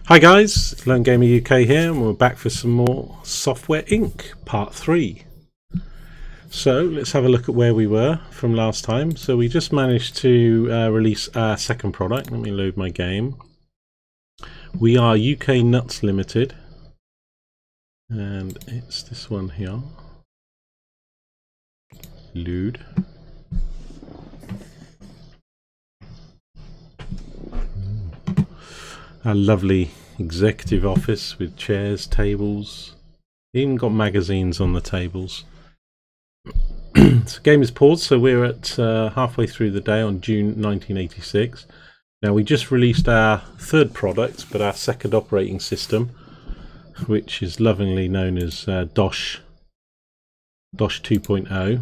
Hi guys, Lone Gamer UK here, and we're back for some more Software Inc. Part 3. So let's have a look at where we were from last time. So we just managed to release our second product. Let me load my game. We are UK Nuts Limited, and it's this one here. Load. A lovely executive office with chairs, tables, even got magazines on the tables. So game is paused, so we're at halfway through the day on June 1986. Now we just released our third product, but our second operating system, which is lovingly known as DOS 2.0.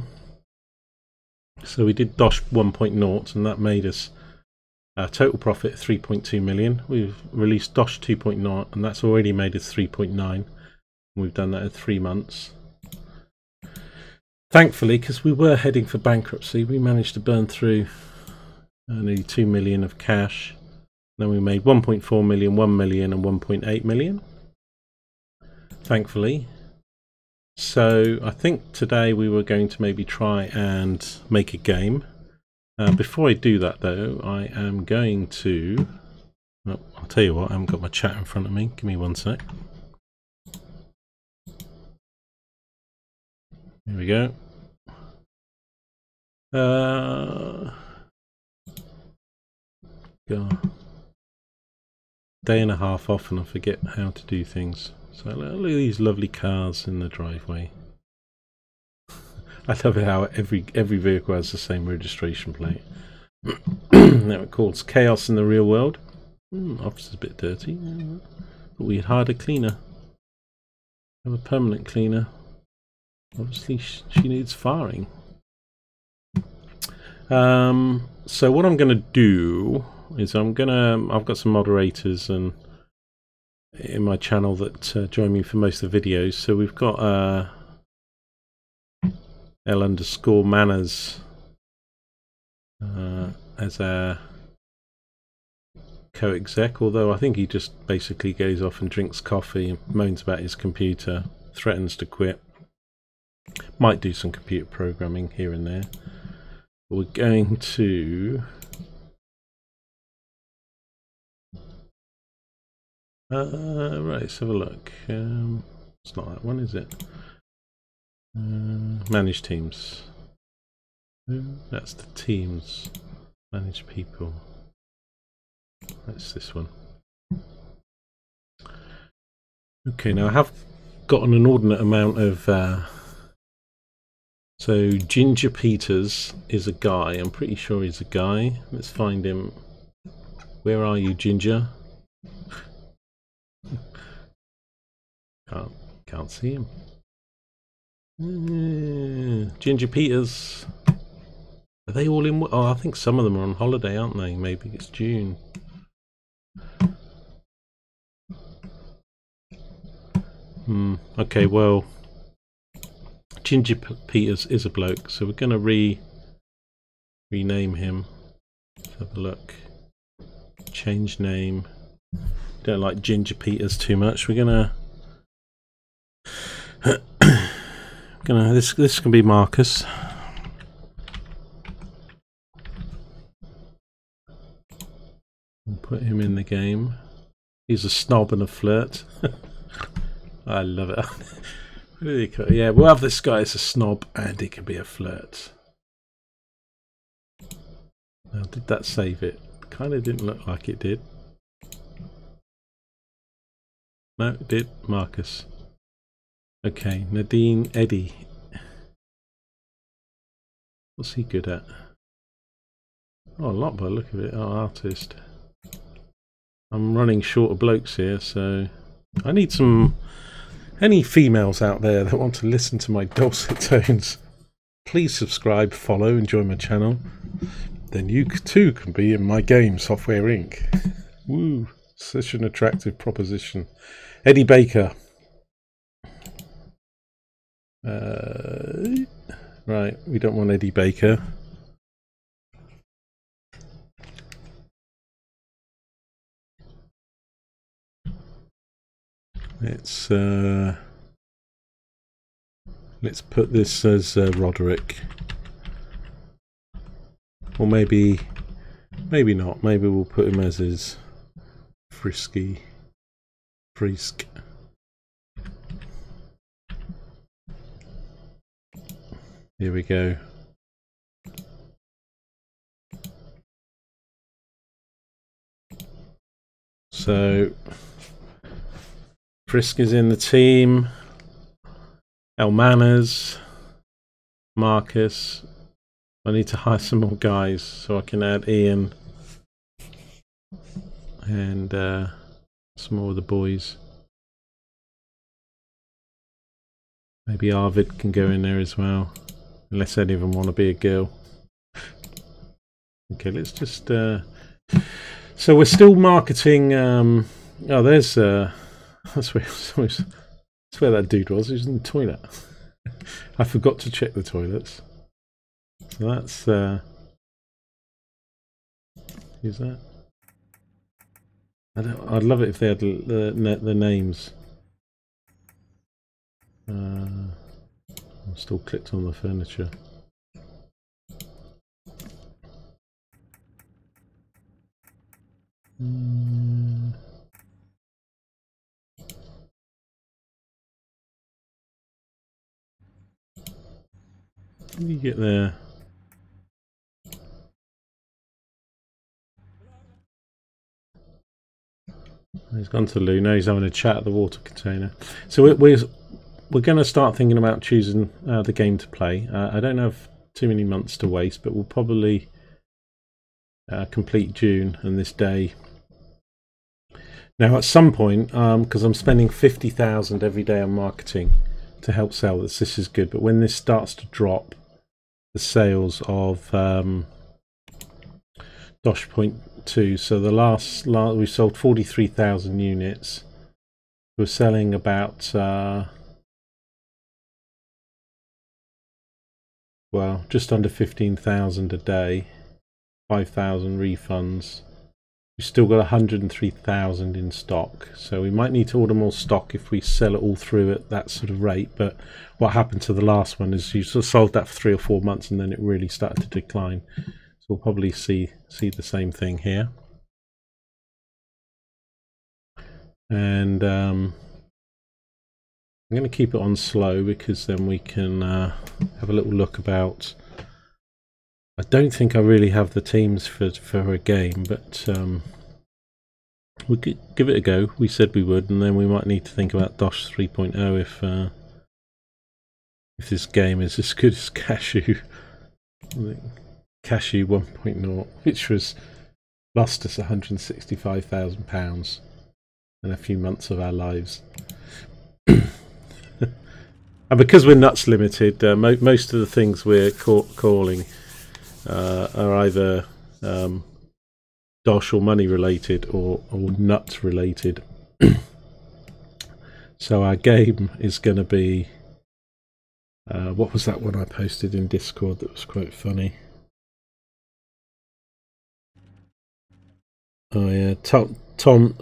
So we did DOS 1.0, and that made us total profit 3.2 million. We've released DOS 2.0, and that's already made us 3.9. We've done that in 3 months. Thankfully, because we were heading for bankruptcy, we managed to burn through nearly 2 million of cash. Then we made 1.4 million, 1 million, and 1.8 million. Thankfully. So I think today we were going to maybe try and make a game. Before I do that though, I am going to... Oh, I'll tell you what, I haven't got my chat in front of me. Give me one sec. Here we go. Day and a half off and I forget how to do things. So look at these lovely cars in the driveway. I love it how every vehicle has the same registration plate. Now it calls chaos in the real world. Office is a bit dirty, but we had hired a cleaner. Have a permanent cleaner. Obviously she needs firing. So what I'm going to do is I've got some moderators and in my channel that join me for most of the videos. So we've got L_Manners as our co-exec, although I think he just basically goes off and drinks coffee, moans about his computer, threatens to quit. Might do some computer programming here and there. We're going to right, let's have a look. It's not that one, is it? Manage teams. That's the teams. Manage people. That's this one. Okay, now I have got an inordinate amount of so Ginger Peters is a guy. I'm pretty sure he's a guy. Let's find him. Where are you, Ginger? Can't see him. Ginger Peters. Are they all in? Oh, I think some of them are on holiday, aren't they? Maybe it's June. Okay, well, Ginger Peters is a bloke, so we're going to rename him. Let's have a look. Change name. Don't like Ginger Peters too much. We're gonna this can be Marcus. We'll put him in the game. He's a snob and a flirt. I love it. Really cool. Yeah, we'll have this guy as a snob and he can be a flirt. Now, did that save it? Kind of didn't look like it did. No, it did. Marcus. Okay, Nadine Eddy. What's he good at? Oh, a lot by the look of it. Oh, artist. I'm running short of blokes here, so I need any females out there that want to listen to my dulcet tones. Please subscribe, follow, and join my channel. Then you too can be in my game, Software Inc. Woo! Such an attractive proposition. Eddie Baker. Right, we don't want Eddie Baker. let's put this as Roderick, or maybe not. Maybe we'll put him as his Frisk. Here we go. So Frisk is in the team. Elmanas, Marcus. I need to hire some more guys so I can add Ian and some more of the boys. Maybe Arvid can go in there as well, unless any of them want to be a girl. Okay, let's just. So we're still marketing. Oh, there's. That's where that dude was. He was in the toilet. I forgot to check the toilets. So that's. Who's that? I'd love it if they had the names. I'm still clicked on the furniture. How do you get there? He's gone to Lou. Now he's having a chat at the water container. So we're going to start thinking about choosing the game to play. I don't have too many months to waste, but we'll probably complete June and this day. Now at some point, because I'm spending 50,000 every day on marketing to help sell this is good, but when this starts to drop, the sales of Dosh.2, so the last we sold 43,000 units. We're selling about well, just under 15,000 a day, 5,000 refunds. We've still got 103,000 in stock, so we might need to order more stock if we sell it all through at that sort of rate. But what happened to the last one is you sort of sold that for 3 or 4 months and then it really started to decline. So we'll probably see the same thing here. And I'm going to keep it on slow because then we can have a little look about. I don't think I really have the teams for a game, but we'll give it a go. We said we would, and then we might need to think about Dosh 3.0 if this game is as good as Cashew. Cashew 1.0, which was lost us £165,000 in a few months of our lives. And because we're nuts limited, most of the things we're calling are either Dosh or money related or nut related. So our game is going to be what was that one I posted in Discord that was quite funny? Oh yeah, Tim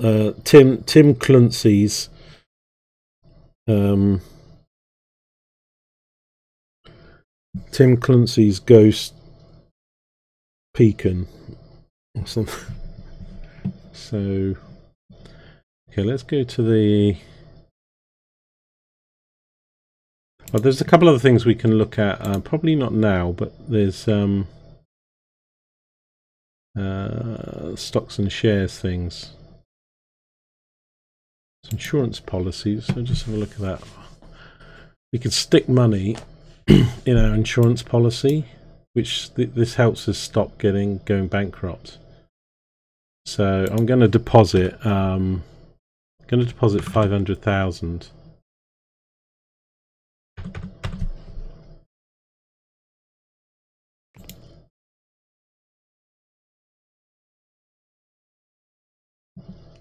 Clancy's Tim Clancy's Ghost Pecan or something. So okay, let's go to the. Well, there's a couple other things we can look at. Probably not now, but there's stocks and shares things. Some insurance policies. So just have a look at that. We could stick money in our insurance policy, which this helps us stop going bankrupt. So I'm going to deposit. I'm going to deposit 500,000.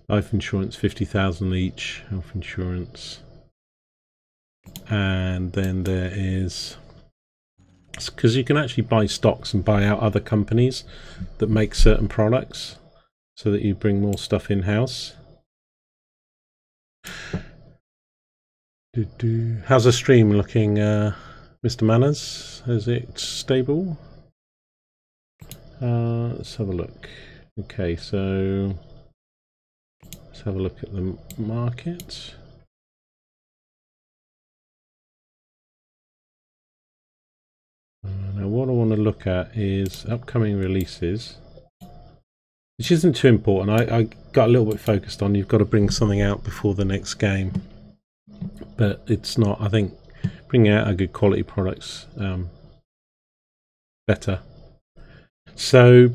Life insurance 50,000 each. Health insurance. And then there is, because you can actually buy stocks and buy out other companies that make certain products so that you bring more stuff in-house. How's the stream looking, Mr. Manners? Is it stable? Let's have a look. Okay, so let's have a look at the market. Now what I want to look at is upcoming releases, which isn't too important. I got a little bit focused on you've got to bring something out before the next game, but it's not. I think bringing out a good quality products better. So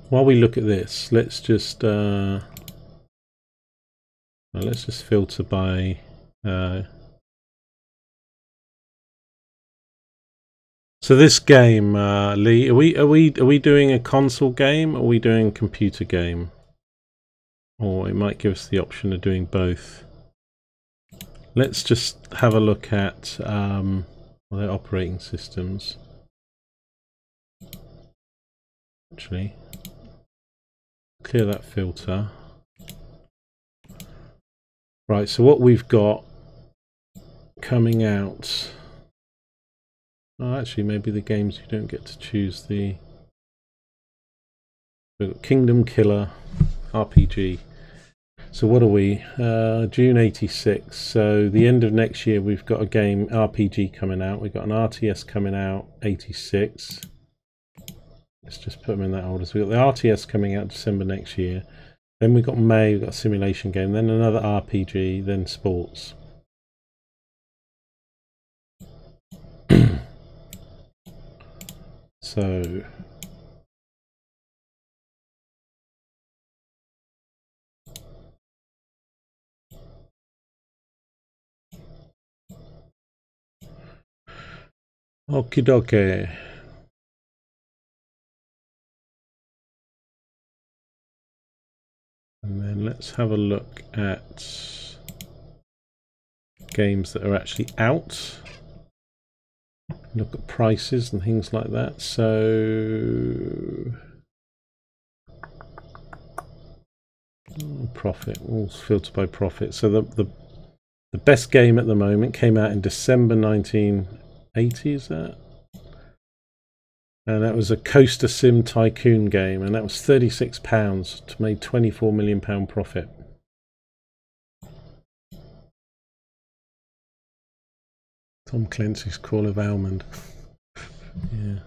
while we look at this, let's just filter by so this game, Lee, are we doing a console game, or are we doing a computer game? Or it might give us the option of doing both. Let's just have a look at their operating systems. Actually, clear that filter. Right, so what we've got coming out. Oh, actually, maybe the games you don't get to choose the. We've got Kingdom Killer RPG. So what are we? June 86. So the end of next year, we've got a game RPG coming out. We've got an RTS coming out 86. Let's just put them in that order. So we've got the RTS coming out December next year. Then we've got May, we've got a simulation game. Then another RPG. Then sports. So okie dokie. And then let's have a look at games that are actually out. Look at prices and things like that. So profit, we'll filter by profit. So the best game at the moment came out in December 1980, is that? And that was a Coaster Sim Tycoon game, and that was £36 to make £24 million profit. Tom Clancy's Call of Almond. Yeah,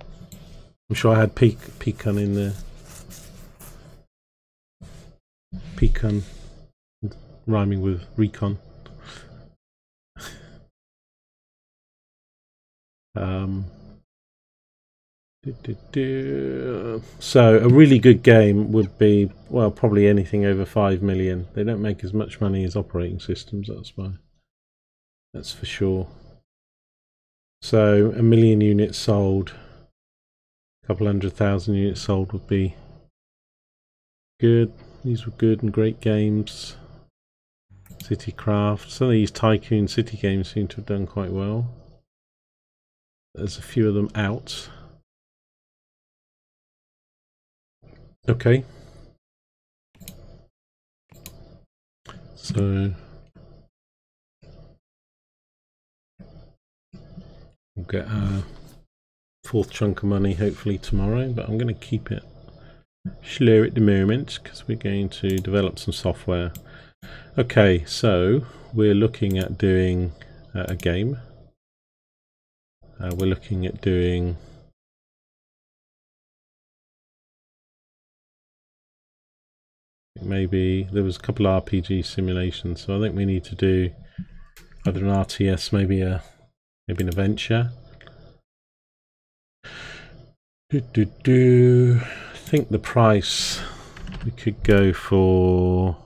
I'm sure I had pecan in there. Pecan, rhyming with recon. So a really good game would be, well, probably anything over 5 million. They don't make as much money as operating systems, that's for sure. So 1 million units sold, a couple 100,000 units sold would be good. These were good and great games. Citycraft. Some of these Tycoon City games seem to have done quite well. There's a few of them out. Okay. So we'll get a fourth chunk of money hopefully tomorrow, but I'm going to keep it slow at the moment because we're going to develop some software. Okay, so we're looking at doing a game. We're looking at doing maybe there was a couple of RPG simulations, so I think we need to do either an RTS, maybe an adventure. I think the price we could go for.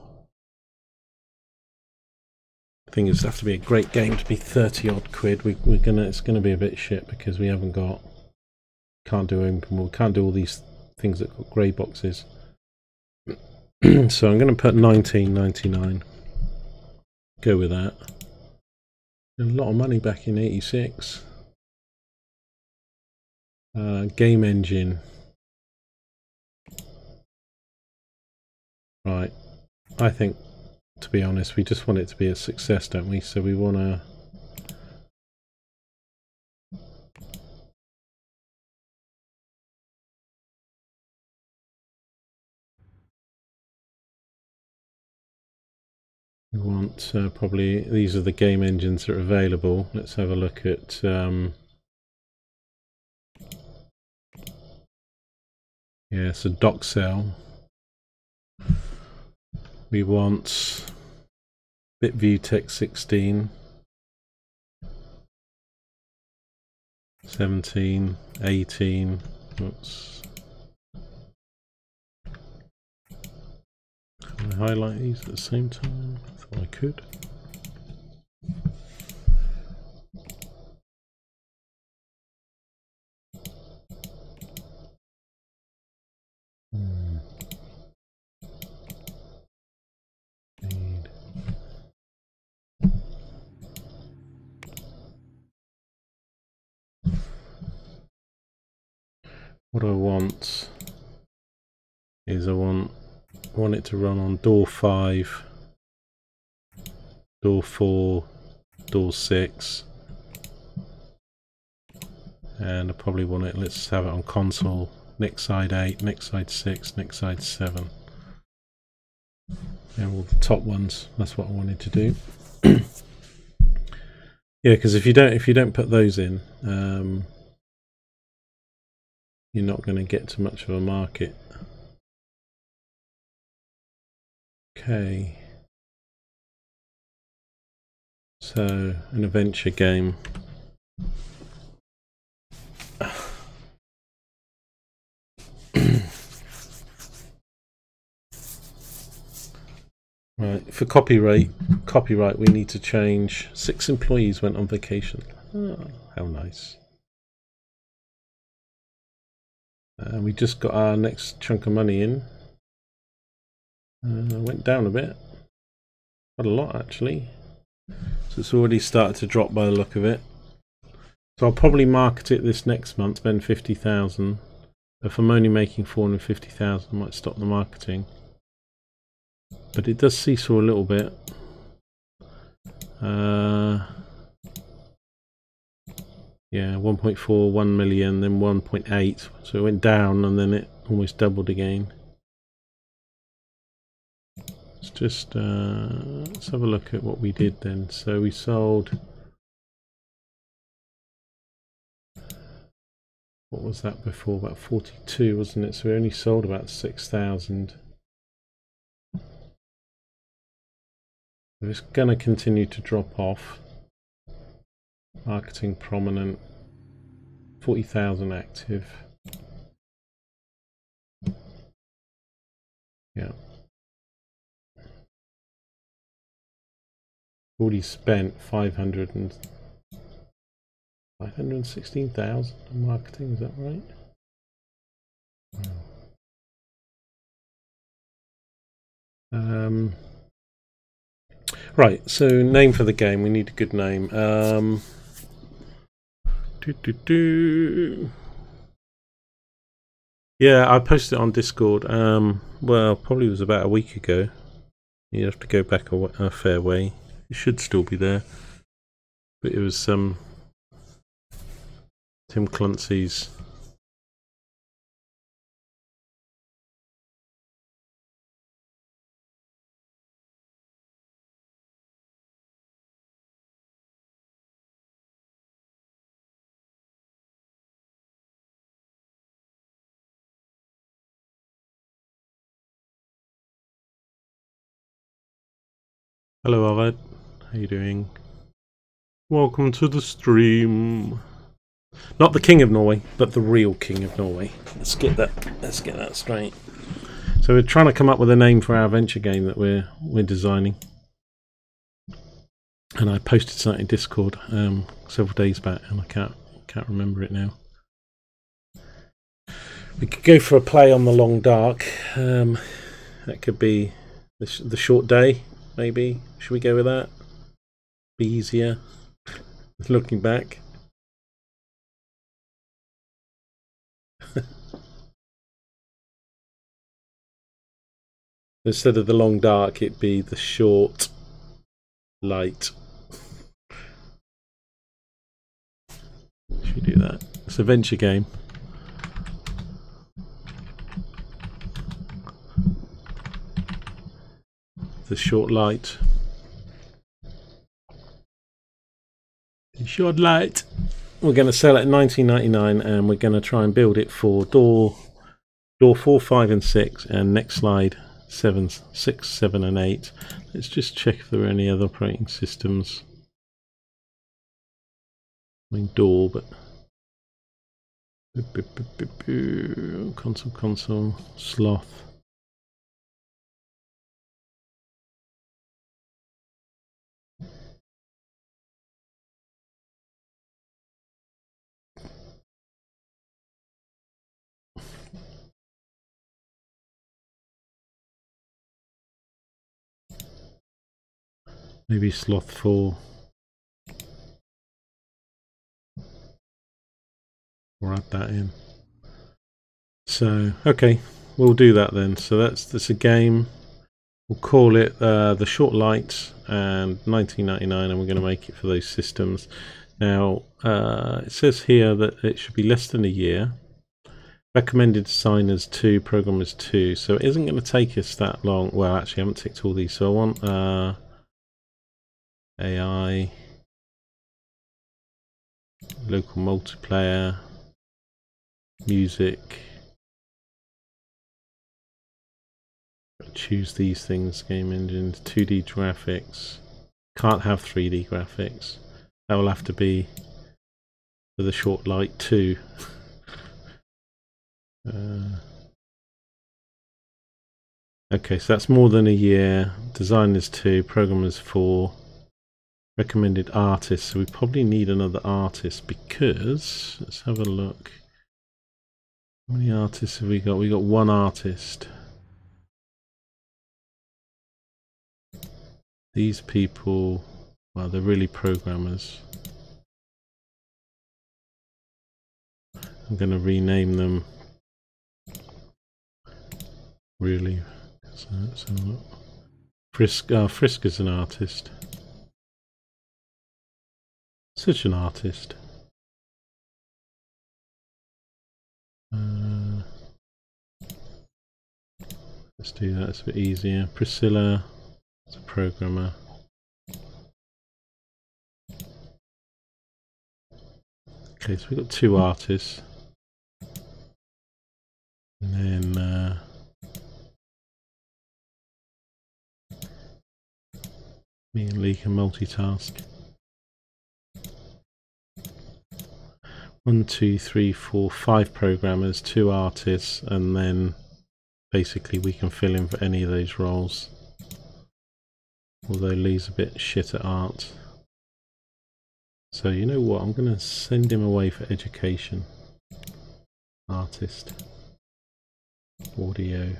I think it's have to be a great game to be 30 odd quid. It's gonna be a bit shit because we haven't got, can't do open world, can't do all these things that got grey boxes. So I'm going to put 19.99. Go with that. A lot of money back in 86. Game engine. Right. I think to be honest. We just want it to be a success, don't we? So we want to... We want probably... These are the game engines that are available. Let's have a look at... yeah, so Doxel. We want BitView Tech 16, 17, 18. Oops. Can I highlight these at the same time? I thought I could. What I want is I want it to run on door 5, door 4, door 6, and I probably want it, let's have it on console, next side 8, next side 6, next side 7. And all the top ones, that's what I wanted to do. Yeah, because if you don't put those in, you're not going to get to much of a market. Okay. So, an adventure game. Right, for copyright we need to change 6 employees went on vacation. Oh, how nice. We just got our next chunk of money in. Went down a bit. Quite a lot actually. So it's already started to drop by the look of it. So I'll probably market it this next month, spend 50,000. If I'm only making 450,000, I might stop the marketing. But it does seesaw a little bit. Yeah, 1.4, 1 million, then 1.8. So it went down and then it almost doubled again. Let's just let's have a look at what we did then. So we sold, what was that before? About 42, wasn't it? So we only sold about 6,000. It's going to continue to drop off. Marketing prominent, 40,000 active. Yeah. Already spent 516,000 on marketing, is that right? Wow. Right, so name for the game, we need a good name. Yeah, I posted it on Discord. Well, probably was about a week ago. You have to go back a fair way. It should still be there. But it was Tim Clancy's. Hello, Arad. How you doing? Welcome to the stream. Not the King of Norway, but the real King of Norway. Let's get that straight. So we're trying to come up with a name for our adventure game that we're designing. And I posted something in Discord several days back, and I can't remember it now. We could go for a play on the long dark. That could be the short day, maybe. Should we go with that? Be easier. Looking back. Instead of the long dark, it'd be the short light. Should we do that? It's a venture game. The short light. The short light. We're going to sell it at $19.99, and we're going to try and build it for door 4, 5 and 6, and next slide 7, 6, 7 and 8. Let's just check if there are any other operating systems. I mean door, but console, sloth. Maybe sloth 4. Or add that in. So okay, we'll do that then. So that's a game. We'll call it the Short Light, and $19.99, and we're going to make it for those systems. Now it says here that it should be less than a year. Recommended designers 2, programmers 2. So it isn't going to take us that long. Well, actually, I haven't ticked all these. So I want AI, local multiplayer, music. Choose these things. Game engines, 2D graphics. Can't have 3D graphics. That will have to be for the Short Light 2. Okay, so that's more than a year. Designers 2, programmers 4, recommended artists. So we probably need another artist, because let's have a look. How many artists have we got? We got one artist. These people, well, they're really programmers. I'm going to rename them. Really. So Frisk is an artist. Such an artist. Let's do that, it's a bit easier. Priscilla is a programmer. Okay, so we've got 2 artists. And then me and Lee can multitask. 1, 2, 3, 4, 5 programmers, 2 artists, and then basically we can fill in for any of those roles. Although Lee's a bit shit at art. So you know what, I'm going to send him away for education. Artist. Audio.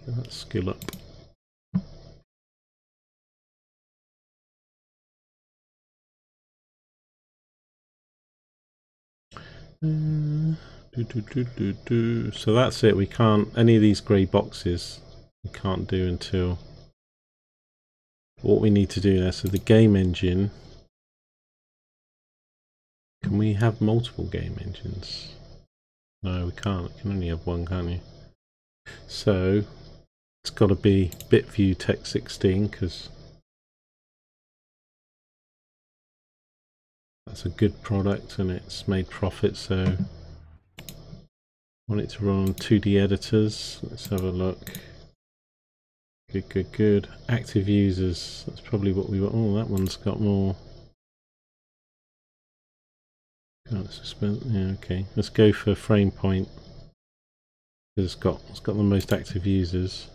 That skill up. So that's it. We can't, any of these grey boxes we can't do until what we need to do now. So the game engine, can we have multiple game engines? No, we can't. You can only have one, can't you? So it's got to be BitView Tech 16, because that's a good product and it's made profit. So I want it to run on 2D editors. Let's have a look. Good. Active users. That's probably what we want. Oh, that one's got more. Can't suspend. Yeah, okay. Let's go for frame point. It's got the most active users.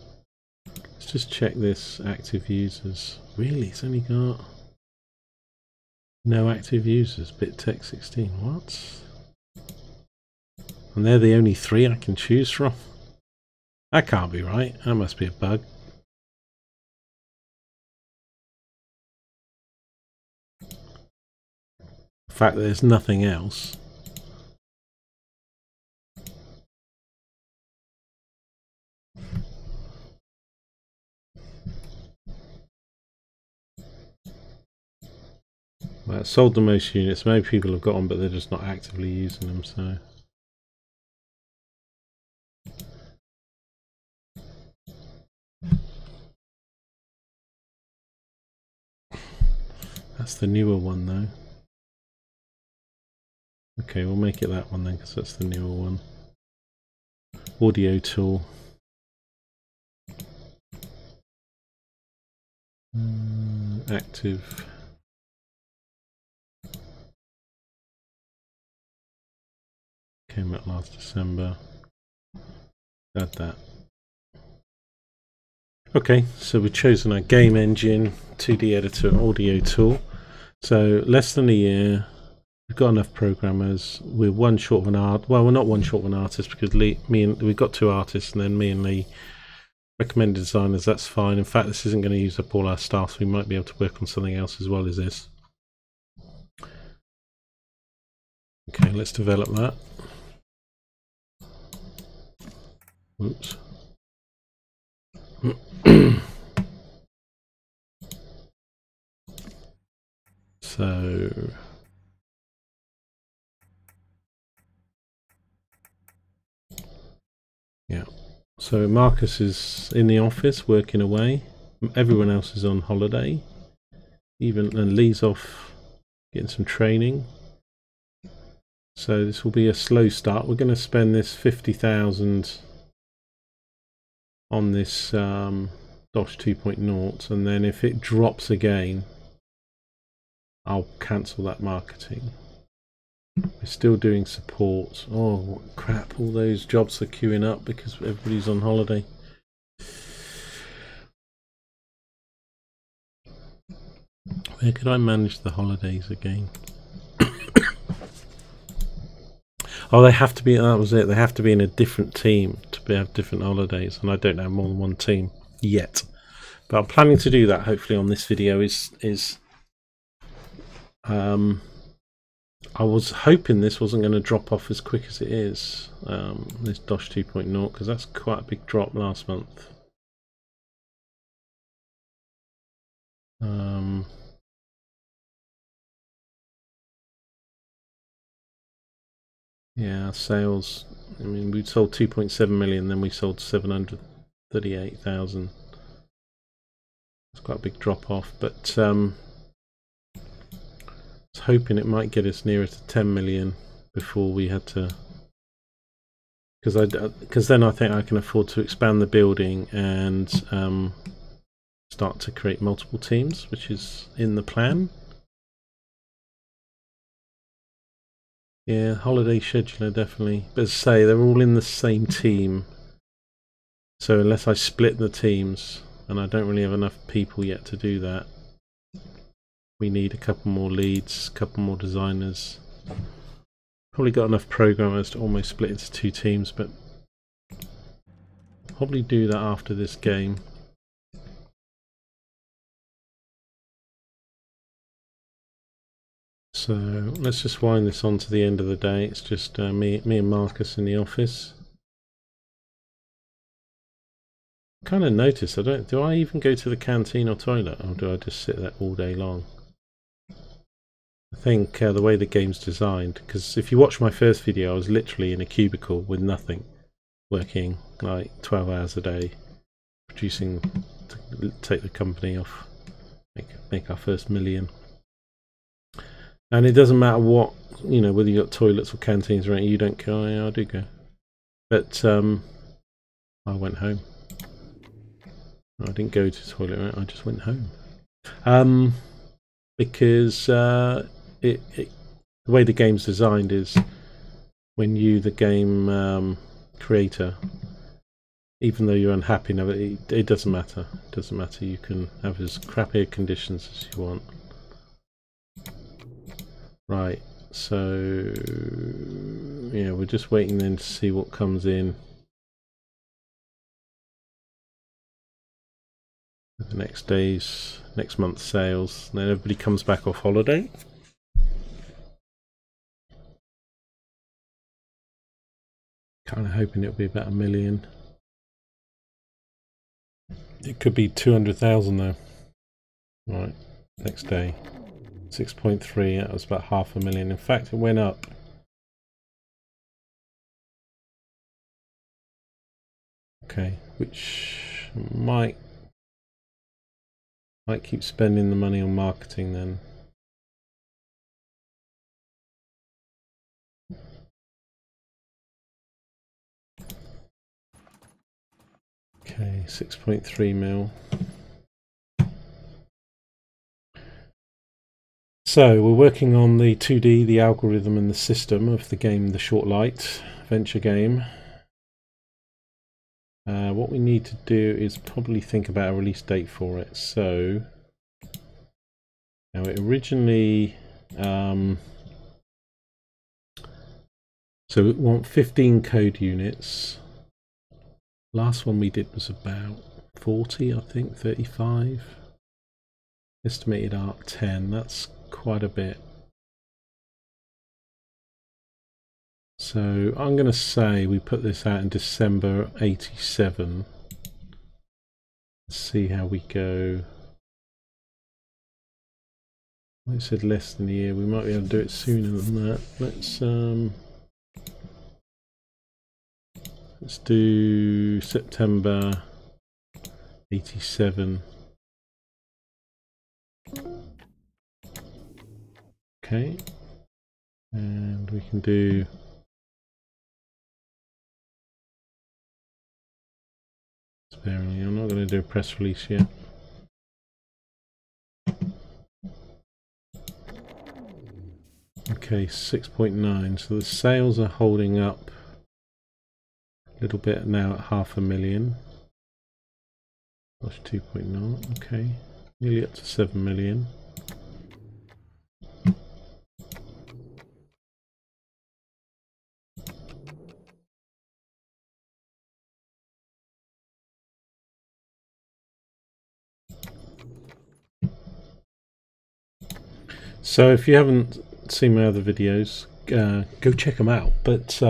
Let's just check this active users. Really, it's only got no active users. BitTech 16. What? And they're the only 3 I can choose from. That can't be right. That must be a bug. fact that there's nothing else. Well, it sold the most units. Maybe people have got them, but they're just not actively using them, so... That's the newer one, though. Okay, we'll make it that one then, because that's the newer one. Audio tool. Active. Came out last December. Add that. Okay, so we've chosen our game engine, 2D editor, and audio tool. So less than a year. We've got enough programmers. We're one short of an art. Well, we're not one short of an artist because we've got 2 artists, and then me and Lee recommended designers. That's fine. In fact, this isn't going to use up all our staff, so we might be able to work on something else as well as this. Okay, let's develop that. Oops. So yeah, so Marcus is in the office working away. Everyone else is on holiday. And Lee's off getting some training. So this will be a slow start. We're going to spend this 50,000 on this DOS 2.0, and then if it drops again, I'll cancel that marketing. We're still doing support. Oh crap, all those jobs are queuing up because everybody's on holiday. Where could I manage the holidays again? Oh, they have to be, that was it, they have to be in a different team to have different holidays, and I don't have more than one team yet. But I'm planning to do that hopefully on this video. I was hoping this wasn't going to drop off as quick as it is, this DOS 2.0, because that's quite a big drop last month. Yeah, sales, I mean, we sold 2.7 million, then we sold 738,000. It's quite a big drop off, but I was hoping it might get us nearer to 10 million before we had to, because then I think I can afford to expand the building and start to create multiple teams, which is in the plan. Yeah, holiday scheduler definitely, but as I say, they're all in the same team, so unless I split the teams, and I don't really have enough people yet to do that, we need a couple more leads, a couple more designers. Probably got enough programmers to almost split into 2 teams, but probably do that after this game. So let's just wind this on to the end of the day. It's just me and Marcus in the office. Kind of noticed, do I even go to the canteen or toilet, or do I just sit there all day long? I think the way the game's designed, because if you watch my first video, I was literally in a cubicle with nothing, working like 12 hours a day, producing to take the company off, make our first million. And it doesn't matter what, you know, whether you got toilets or canteens or anything, you don't go. Oh, yeah, I do go. But I went home. I didn't go to the toilet, right? I just went home. Because the way the game's designed is when you, the game creator, even though you're unhappy now, it doesn't matter. It doesn't matter. You can have as crappy conditions as you want. Right, so yeah, we're just waiting then to see what comes in. The next month's sales, then everybody comes back off holiday. Kind of hoping it'll be about 1 million. It could be 200,000 though. Right, next day. 6.3, that was about 500,000. In fact, it went up. Okay, which might keep spending the money on marketing then. Okay, 6.3 mil. So we're working on the 2D, the algorithm and the system of the game, The Short Light venture game. What we need to do is probably think about a release date for it. So now it originally so we want 15 code units. Last one we did was about 40, I think, 35. Estimated ARC 10, that's quite a bit. So I'm going to say we put this out in December 87. Let's see how we go. I said less than a year, we might be able to do it sooner than that. Let's do September 87. Okay, and we can do sparingly. I'm not going to do a press release yet. Okay, 6.9. So the sales are holding up a little bit now at 500,000. That's 2.9. Okay, nearly up to 7 million. So if you haven't seen my other videos, go check them out. But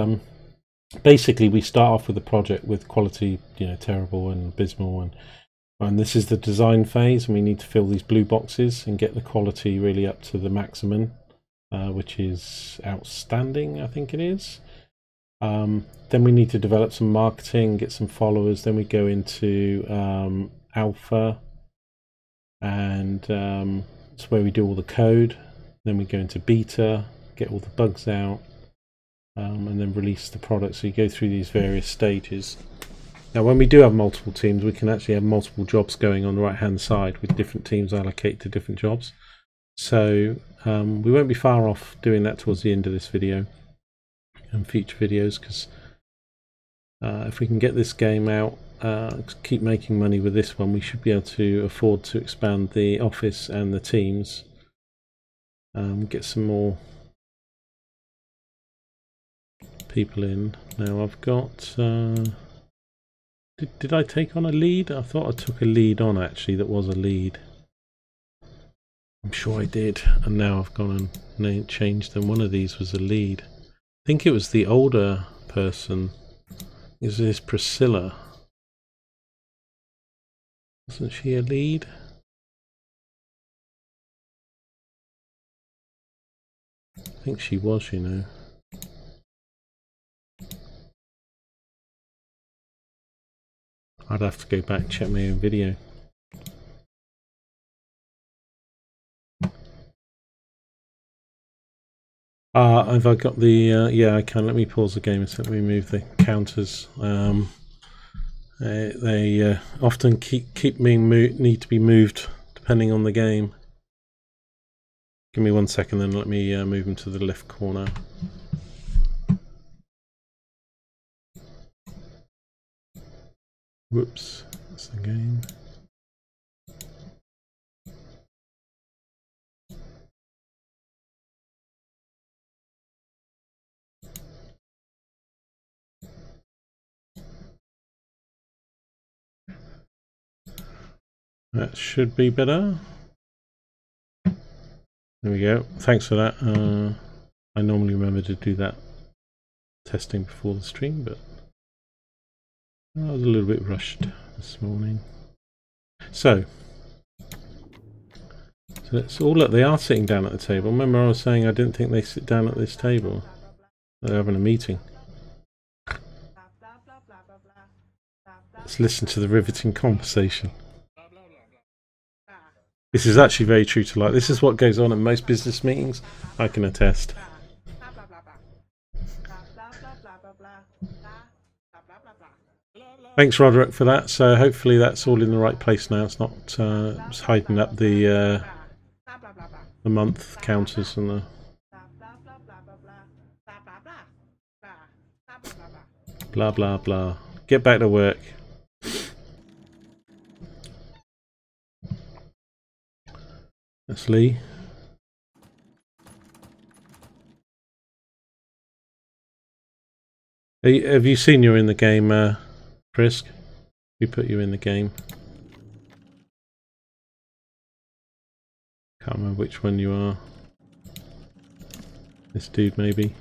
basically we start off with the project with quality, terrible and abysmal, and this is the design phase, and we need to fill these blue boxes and get the quality really up to the maximum, which is outstanding, I think it is. Then we need to develop some marketing, get some followers. Then we go into alpha, and that's where we do all the code. Then we go into beta, get all the bugs out, and then release the product. So you go through these various stages. Now when we do have multiple teams, we can actually have multiple jobs going on the right hand side with different teams allocated to different jobs. So we won't be far off doing that towards the end of this video and future videos, because if we can get this game out, keep making money with this one, we should be able to afford to expand the office and the teams, get some more people in. Now I've got did I take on a lead? I thought I took a lead on, actually, that was a lead. I'm sure I did, and now I've gone and changed them. One of these was a lead. I think it was the older person. Is this Priscilla? Wasn't she a lead? I think she was, I'd have to go back and check my own video. Have I got the yeah, I can. Let me pause the game and let me move the counters. They often keep being need to be moved depending on the game. Give me 1 second, then let me move them to the left corner. Whoops, that's the game. That should be better. There we go. Thanks for that. I normally remember to do that testing before the stream, but I was a little bit rushed this morning. So let's all look. They are sitting down at the table. Remember, I was saying I didn't think they sit down at this table. They're having a meeting. Let's listen to the riveting conversation. This is actually very true to life. This is what goes on at most business meetings. I can attest. Thanks, Roderick, for that. So hopefully that's all in the right place now. It's not hiding up the month counters and the blah blah blah. Get back to work. That's Lee. Have you seen you're in the game, Frisk? We put you in the game. Can't remember which one you are. This dude, maybe.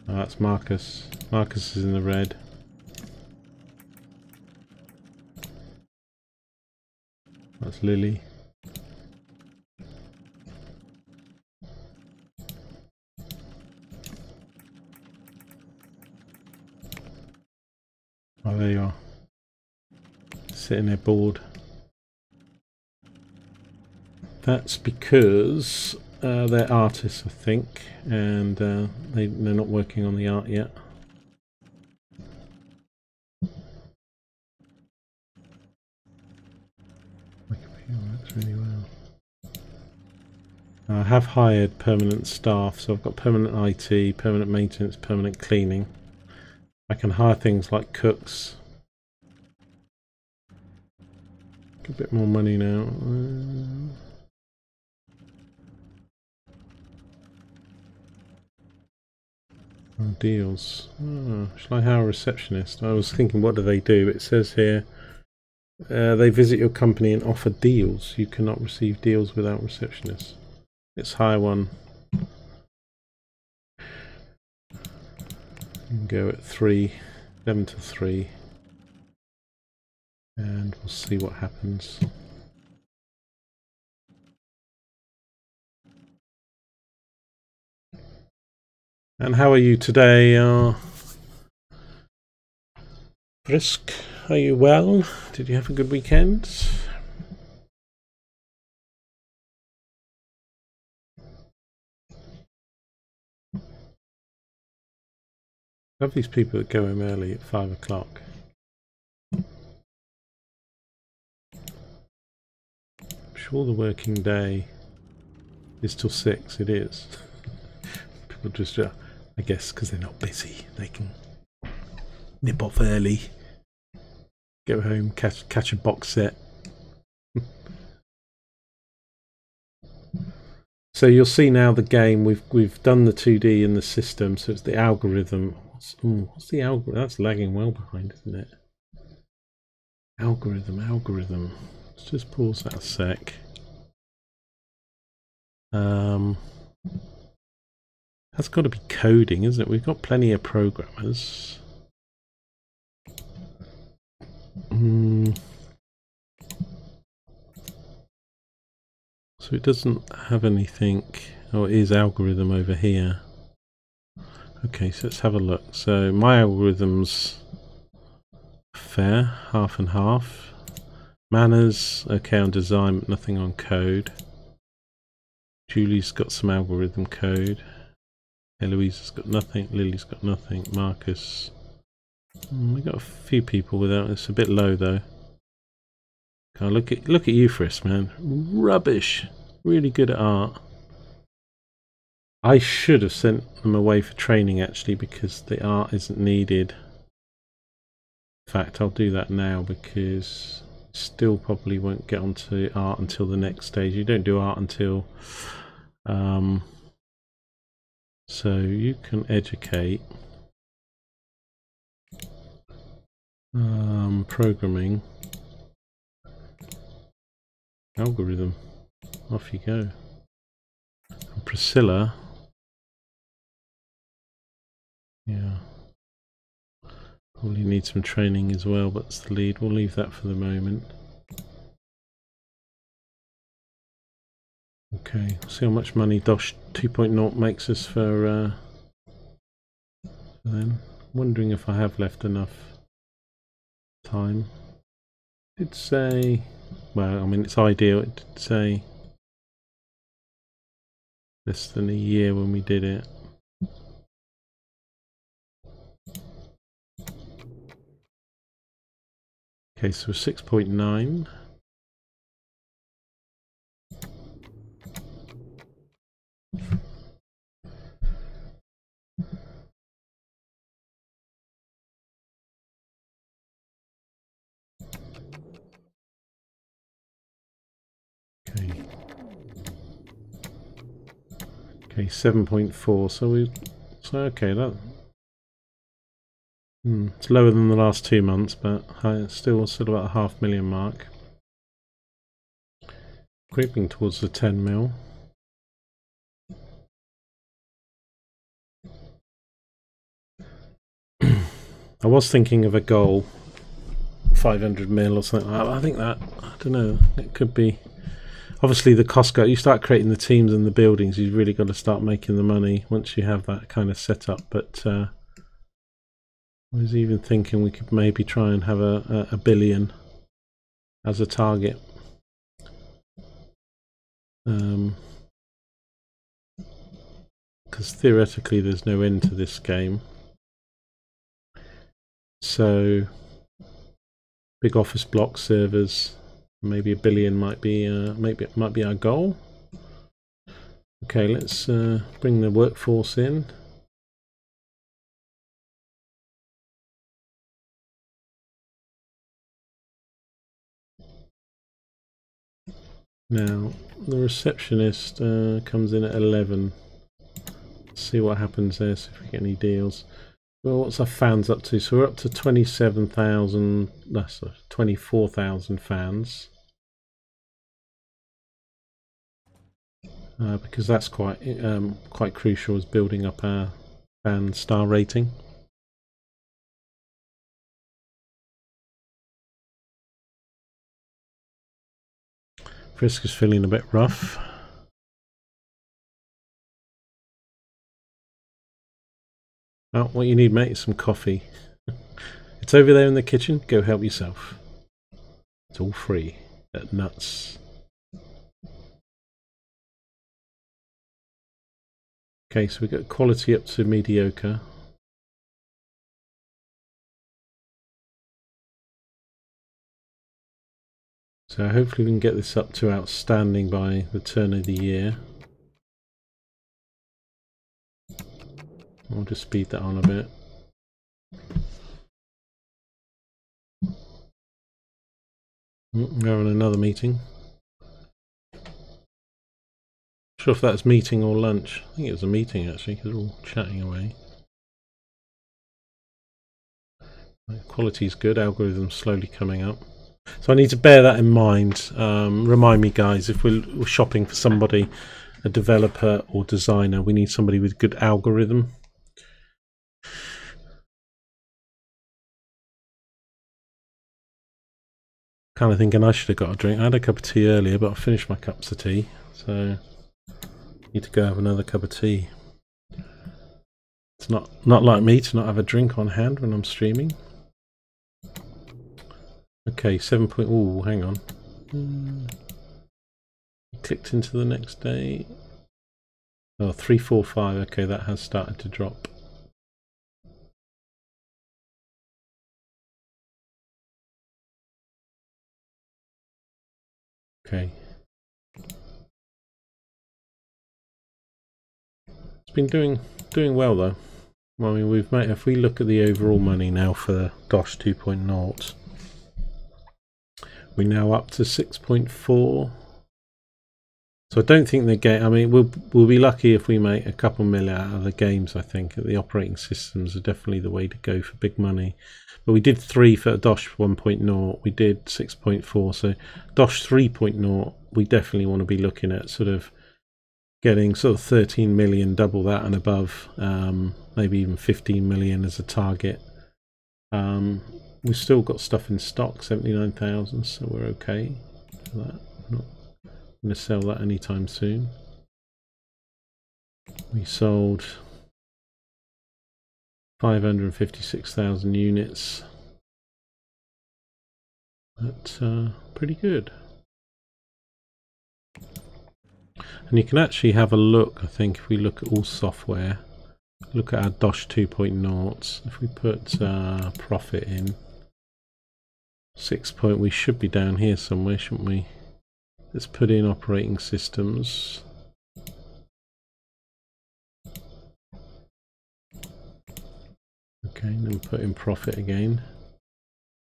Oh, that's Marcus. Marcus is in the red. That's Lily. Oh, there you are. Sitting there bored. That's because they're artists, I think, and they're not working on the art yet. Works really well. I have hired permanent staff, so I've got permanent IT, permanent maintenance, permanent cleaning. I can hire things like cooks. A bit more money now. Oh, deals. Oh, shall I hire a receptionist? I was thinking, what do they do? It says here, they visit your company and offer deals. You cannot receive deals without receptionists. Let's hire one. Go at 3, 11 to 3, and we'll see what happens. And how are you today, Frisk? Are you well? Did you have a good weekend? Love these people that go home early at 5 o'clock. I'm sure the working day is till 6. It is. People just, I guess, because they're not busy, they can nip off early, go home, catch a box set. So you'll see now the game. We've done the 2D in the system, so it's the algorithm. What's the algorithm? That's lagging well behind, isn't it? Algorithm. Let's just pause that a sec. That's got to be coding, isn't it? We've got plenty of programmers. So it doesn't have anything. Oh, it is algorithm over here. Okay, so let's have a look. So my algorithm's fair, half and half. Manners, okay on design, but nothing on code. Julie's got some algorithm code. Eloise's got nothing. Lily's got nothing. Marcus. We got a few people without. It's a bit low though. Oh, look at you, Frisk, man. Rubbish. Really good at art. I should have sent them away for training actually, because the art isn't needed. In fact, I'll do that now because still probably won't get onto art until the next stage. You don't do art until so you can educate, programming, algorithm, off you go. Priscilla. Yeah. Probably need some training as well, but it's the lead. We'll leave that for the moment. Okay, see how much money Dosh 2.0 makes us for then. Wondering if I have left enough time. It did say, well, I mean, it's ideal. It did say less than a year when we did it. Okay, so 6.9. Okay, 7.4. So okay, that it's lower than the last 2 months, but still about a 500,000 mark. Creeping towards the 10 mil. I was thinking of a goal, 500 mil or something. I think that, I don't know, it could be. Obviously, the cost go. You start creating the teams and the buildings. You've really got to start making the money once you have that kind of set up. But I was even thinking we could maybe try and have a billion as a target. Because theoretically, there's no end to this game. So, big office block servers. Maybe a billion might be our goal. Okay, let's bring the workforce in. Now the receptionist comes in at 11. Let's see what happens there. See if we get any deals. Well, what's our fans up to? So we're up to 27,000. That's 24,000 fans. Because that's quite crucial, is building up our fan star rating. Frisk is feeling a bit rough. Oh, what you need, mate, is some coffee. It's over there in the kitchen. Go help yourself. It's all free at Nuts. Okay, so we got quality up to mediocre. So hopefully we can get this up to outstanding by the turn of the year. I'll just speed that on a bit. We're having another meeting. Not sure if that's meeting or lunch. I think it was a meeting actually, because we're all chatting away. Quality's good, algorithm's slowly coming up. So I need to bear that in mind. Remind me, guys, if we're shopping for somebody, a developer or designer, we need somebody with good algorithm. Kind of thinking I should have got a drink. I had a cup of tea earlier, but I finished my cups of tea, so need to go have another cup of tea. It's not like me to not have a drink on hand when I'm streaming. Okay, 7 point. Oh, hang on. Clicked into the next day. Oh, 345. Okay, that has started to drop. Okay. It's been doing well though. I mean, we've made, if we look at the overall money now for Dosh 2.0, we're now up to 6.4. So I don't think the game. I mean, we'll be lucky if we make a couple mil out of the games. I think the operating systems are definitely the way to go for big money. But we did 3 for Dosh 1.0. We did 6.4. So Dosh 3.0, we definitely want to be looking at sort of getting sort of 13 million, double that and above, maybe even 15 million as a target. We've still got stuff in stock, 79,000, so we're okay for that. I'm not going to sell that anytime soon. We sold 556,000 units. That's pretty good. And you can actually have a look, I think, if we look at all software, look at our DOS 2.0, if we put profit in, 6 point, we should be down here somewhere, shouldn't we? Let's put in operating systems. Okay, then put in profit again.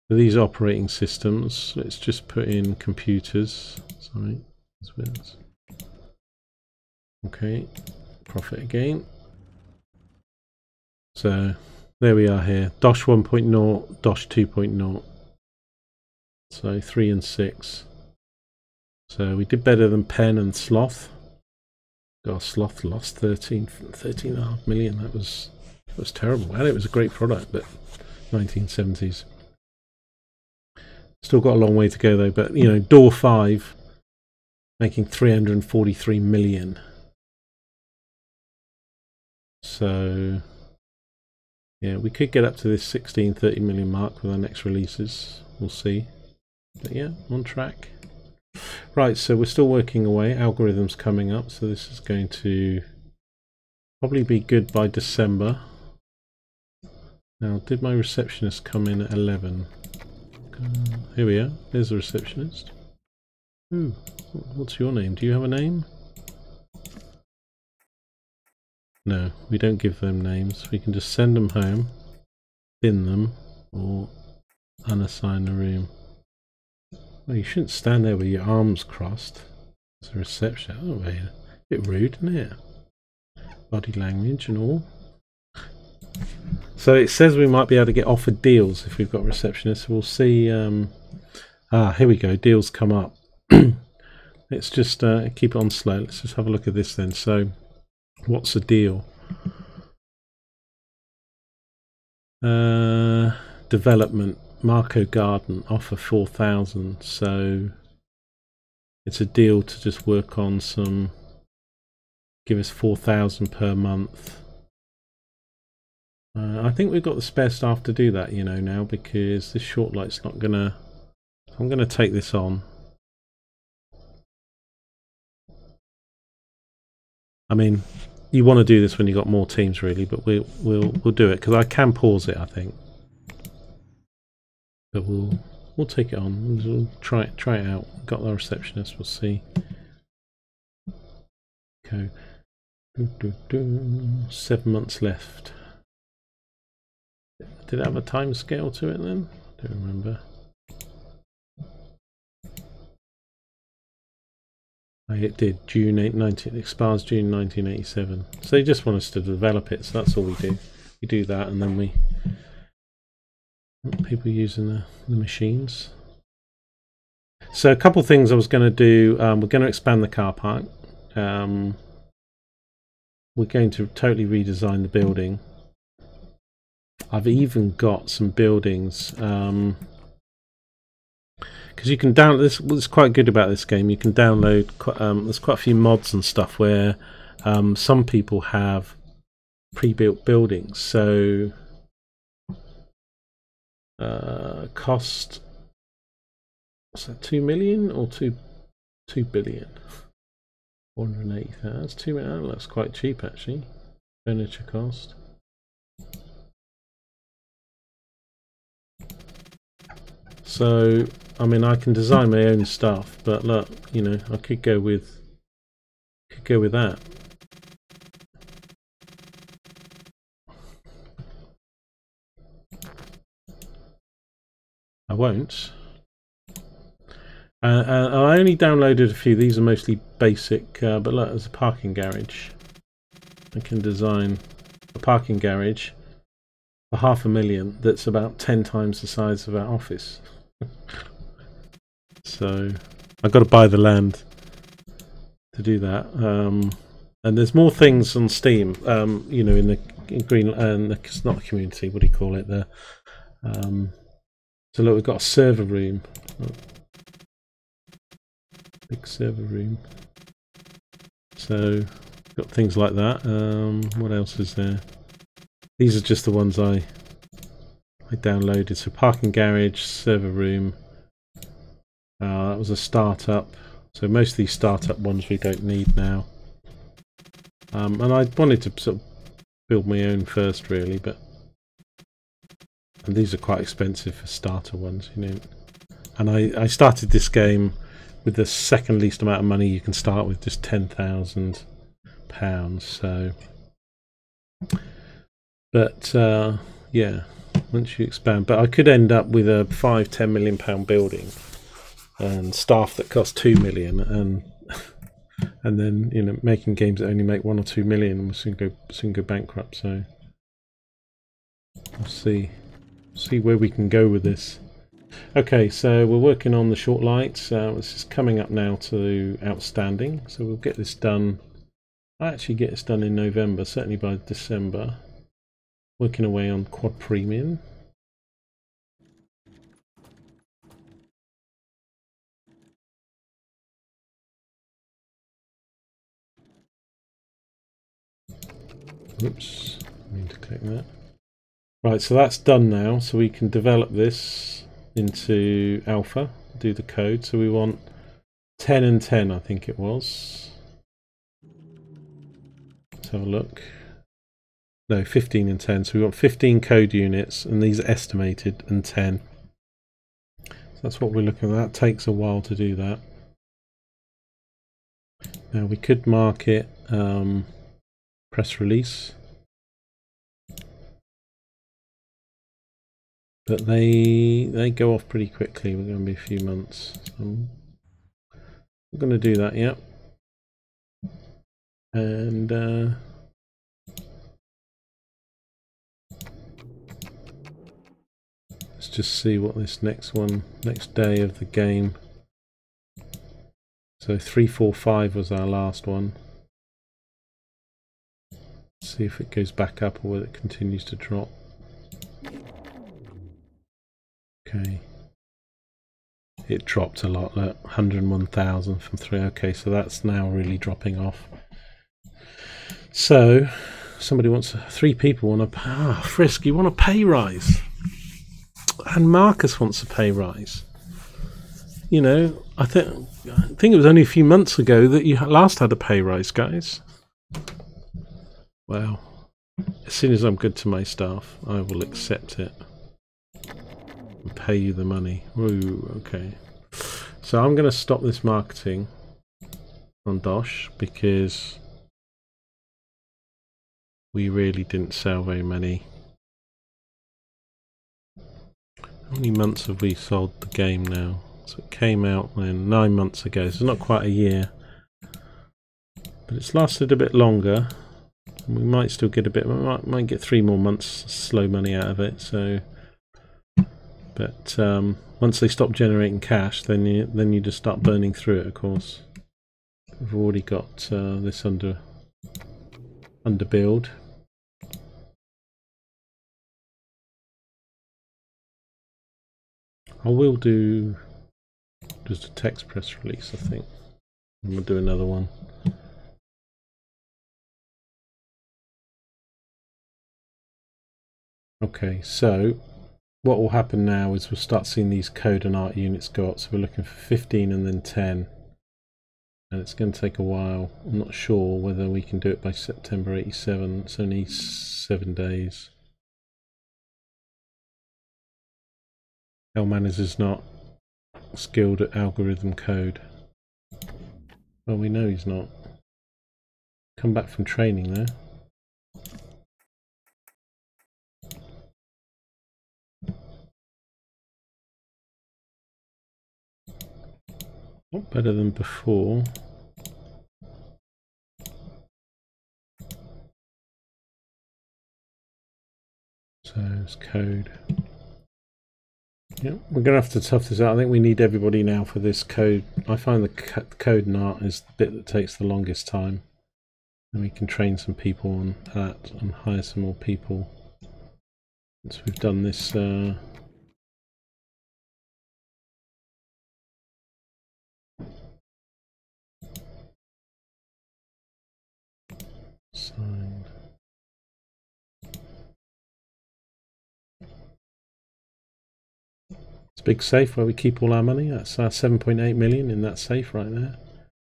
For these operating systems, let's just put in computers. Sorry, okay, profit again. So there we are here, DOS 1.0, DOS 2.0. So 3 and 6. So we did better than Pen and Sloth. God, Sloth lost 13.5 million. That was terrible. And it was a great product, but 1970s. Still got a long way to go though. But you know, Door 5 making 343 million. So yeah, we could get up to this 16-30 million mark with our next releases. We'll see. But yeah, on track. Right, so we're still working away. Algorithm's coming up, so this is going to probably be good by December. Now, did my receptionist come in at 11? Here we are. There's the receptionist. Ooh, what's your name? Do you have a name? No, we don't give them names. We can just send them home, bin them, or unassign the room. Well, you shouldn't stand there with your arms crossed. It's a reception. Oh, a bit rude, isn't it? Body language and all. So it says we might be able to get offered deals if we've got receptionists. We'll see. Here we go. Deals come up. Let's just keep it on slow. Let's just have a look at this then. So, what's the deal? Development. Marco Garden offer 4,000, so it's a deal to just work on some, give us 4,000 per month. I think we've got the spare staff to do that, you know, now, because this short light's not gonna, I'm gonna take this on. I mean, you want to do this when you've got more teams really, but we'll do it, because I can pause it, I think. But we'll take it on. We'll try it out. Got the receptionist. We'll see. Okay. 7 months left. Did it have a time scale to it then? I don't remember. It did. June 19. It expires June 1987. So they just want us to develop it. So that's all we do. We do that, and then we. People using the machines. So a couple things I was going to do. We're going to expand the car park. We're going to totally redesign the building. I've even got some buildings because you can download this. What's quite good about this game, you can download. There's quite a few mods and stuff where some people have pre-built buildings. So. Cost, what's that, 2 million or 2 billion? 480,000. That's 2 million. That's quite cheap actually. Furniture cost. So I mean, I can design my own stuff, but look, you know, I could go with that. I won't. I only downloaded a few. These are mostly basic, but look, there's a parking garage. I can design a parking garage for 500,000 that's about 10 times the size of our office. So I've got to buy the land to do that. And there's more things on Steam, you know, in green, it's not a community, what do you call it? So look, we've got a server room. Big server room. So, got things like that. What else is there? These are just the ones I downloaded. So parking garage, server room. That was a startup. So most of these startup ones we don't need now. And I wanted to sort of build my own first, really, but and these are quite expensive for starter ones, you know. And I started this game with the second least amount of money you can start with, just £10,000. So, but yeah, once you expand, but I could end up with a £5–10 million building and staff that cost 2 million, and then, you know, making games that only make 1 or 2 million and we'll soon go bankrupt. So we'll see where we can go with this. Okay, so we're working on the short lights. This is coming up now to outstanding, so we'll get this done. I actually get this done in November, certainly by December. Working away on quad premium. Oops, I mean to click that. Right, so that's done now, so we can develop this into alpha, do the code. So we want 10 and 10, I think it was. Let's have a look. No, 15 and 10. So we want 15 code units, and these are estimated, and 10. So that's what we're looking at. That takes a while to do that. Now we could mark it press release, but they go off pretty quickly. We're going to be a few months. So I'm going to do that, yeah. And let's just see what this next day of the game. So 345 was our last one. Let's see if it goes back up or whether it continues to drop. Okay. It dropped a lot, look, 101,000 from 3. Okay, so that's now really dropping off. So somebody wants 3 people want a Frisk, you want a pay rise, and Marcus wants a pay rise. You know, I think it was only a few months ago that you last had a pay rise, guys. Well, as soon as I'm good to my staff, I will accept it and pay you the money. Ooh, okay. So I'm going to stop this marketing on Dosh because we really didn't sell very many. How many months have we sold the game now? So it came out then 9 months ago, so not quite a year. But it's lasted a bit longer. We might still get a bit, might get 3 more months slow money out of it. So, but once they stop generating cash, then you just start burning through it. Of course, we've already got this under build. I will do just a text press release, I think. And we'll do another one. Okay, so what will happen now is we'll start seeing these code and art units go up. So we're looking for 15 and then 10. And it's going to take a while. I'm not sure whether we can do it by September 87. It's only 7 days. Elmanis is not skilled at algorithm code. Well, we know he's not. Come back from training there. Not better than before. So it's code. Yeah, we're going to have to tough this out. I think we need everybody now for this code. I find the code and art is the bit that takes the longest time. And we can train some people on that and hire some more people once we've done this sign. It's a big safe where we keep all our money. That's our 7.8 million in that safe right there.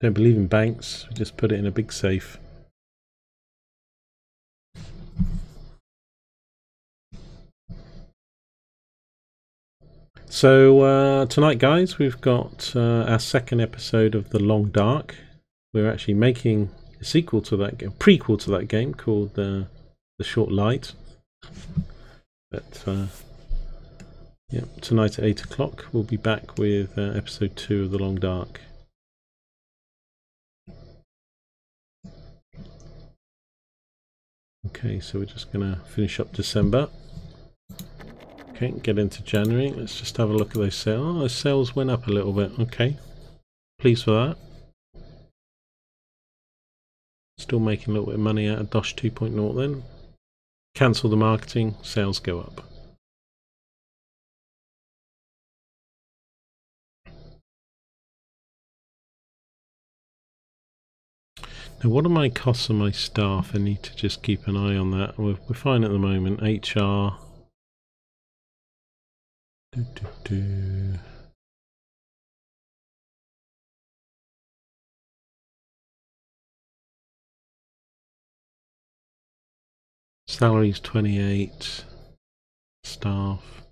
Don't believe in banks, we just put it in a big safe. So tonight, guys, we've got our second episode of The Long Dark. We're actually making a sequel to that game, prequel to that game called The Short Light. But yeah, tonight at 8 o'clock we'll be back with episode 2 of The Long Dark. Okay, so we're just going to finish up December. Okay, get into January. Let's just have a look at those sales. Oh, those sales went up a little bit. Okay, pleased for that. Still making a little bit of money out of Dosh 2.0 then. Cancel the marketing, sales go up. Now, what are my costs on my staff? I need to just keep an eye on that. We're fine at the moment. HR. Salaries 28. Staff.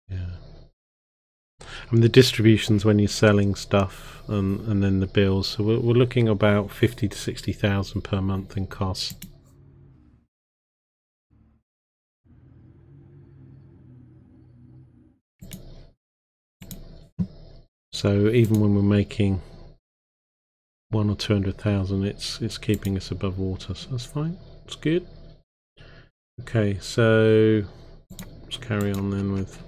Yeah. And the distributions when you're selling stuff and then the bills. So we're looking about 50 to 60,000 per month in costs. So even when we're making 100 or 200,000, it's keeping us above water, so that's fine. It's good. Okay, so let's carry on then with.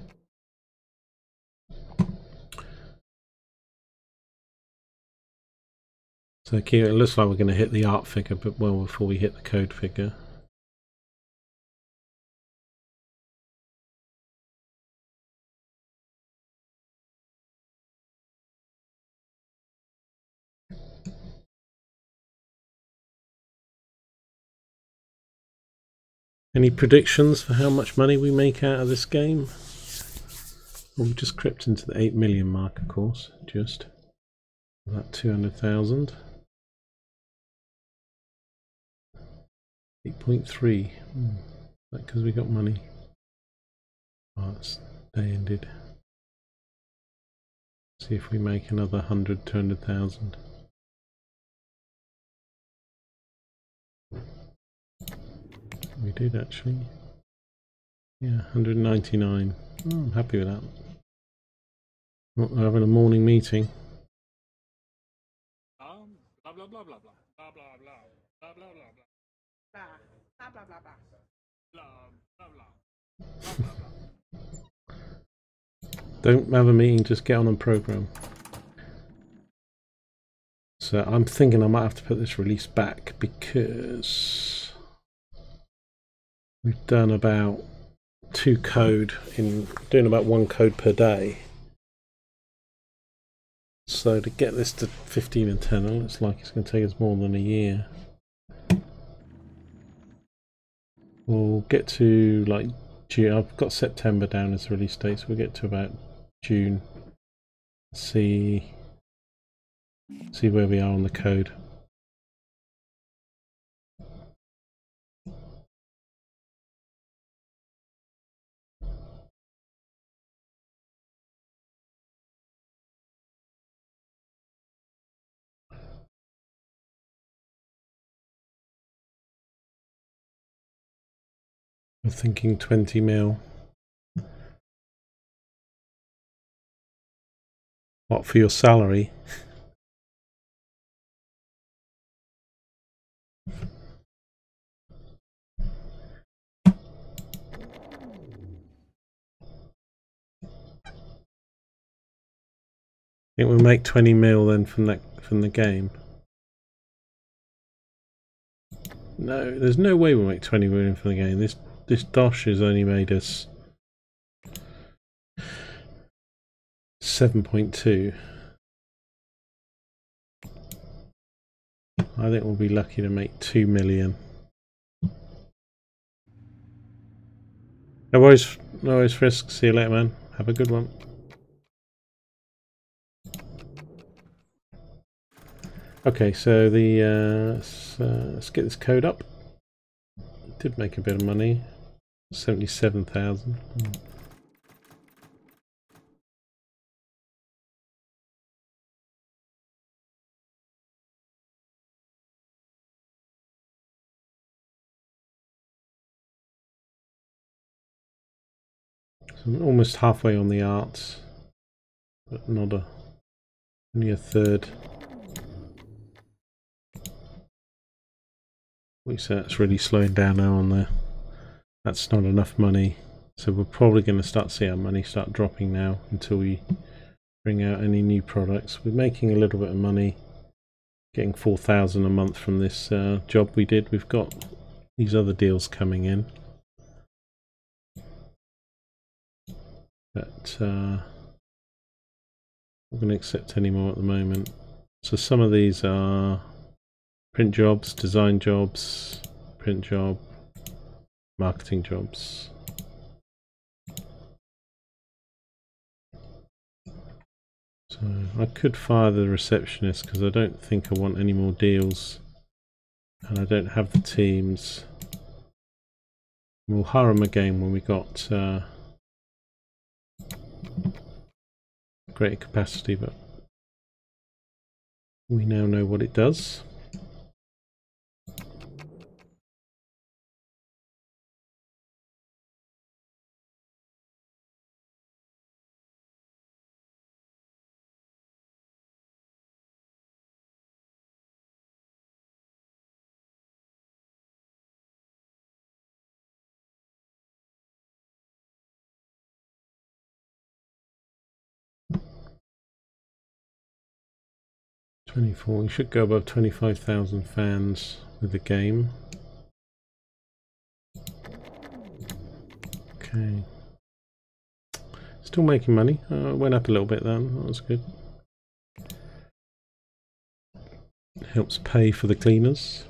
So it looks like we're going to hit the art figure, but well before we hit the code figure. Any predictions for how much money we make out of this game? Well, we've just crept into the 8 million mark, of course, just about 200,000. 8.3. Because we got money. Oh, it's day ended. See if we make another 100, 200,000. We did actually. Yeah, 199. Oh, I'm happy with that. We're having a morning meeting. Blah blah blah blah blah blah blah blah blah blah blah blah blah blah blah blah blah blah blah. Don't have a meeting, just get on and program. So I'm thinking I might have to put this release back because we've done about doing about 1 code per day. So to get this to 15 and 10, it looks like it's going to take us more than a year. We'll get to like June. I've got September down as the release date, so we'll get to about June. See where we are on the code. I'm thinking 20 mil. What, for your salary? I think we'll make 20 mil then from the game. No, there's no way we'll make 20 million for the game. This Dosh has only made us 7.2. I think we'll be lucky to make 2 million. No worries, Frisk. See you later, man. Have a good one. Okay, so let's get this code up. Did make a bit of money, 77,000. So I'm almost halfway on the arts, but only a third. We say that's really slowing down now on there. That's not enough money, so we're probably going to start seeing our money start dropping now until we bring out any new products. We're making a little bit of money, getting 4,000 a month from this job we did. We've got these other deals coming in, but I'm not going to accept any more at the moment. So some of these are print jobs, design jobs, print job, marketing jobs. So I could fire the receptionist because I don't think I want any more deals, and I don't have the teams. We'll hire them again when we got greater capacity, but we now know what it does. We should go above 25,000 fans with the game. Okay. Still making money. It went up a little bit then. That was good. Helps pay for the cleaners.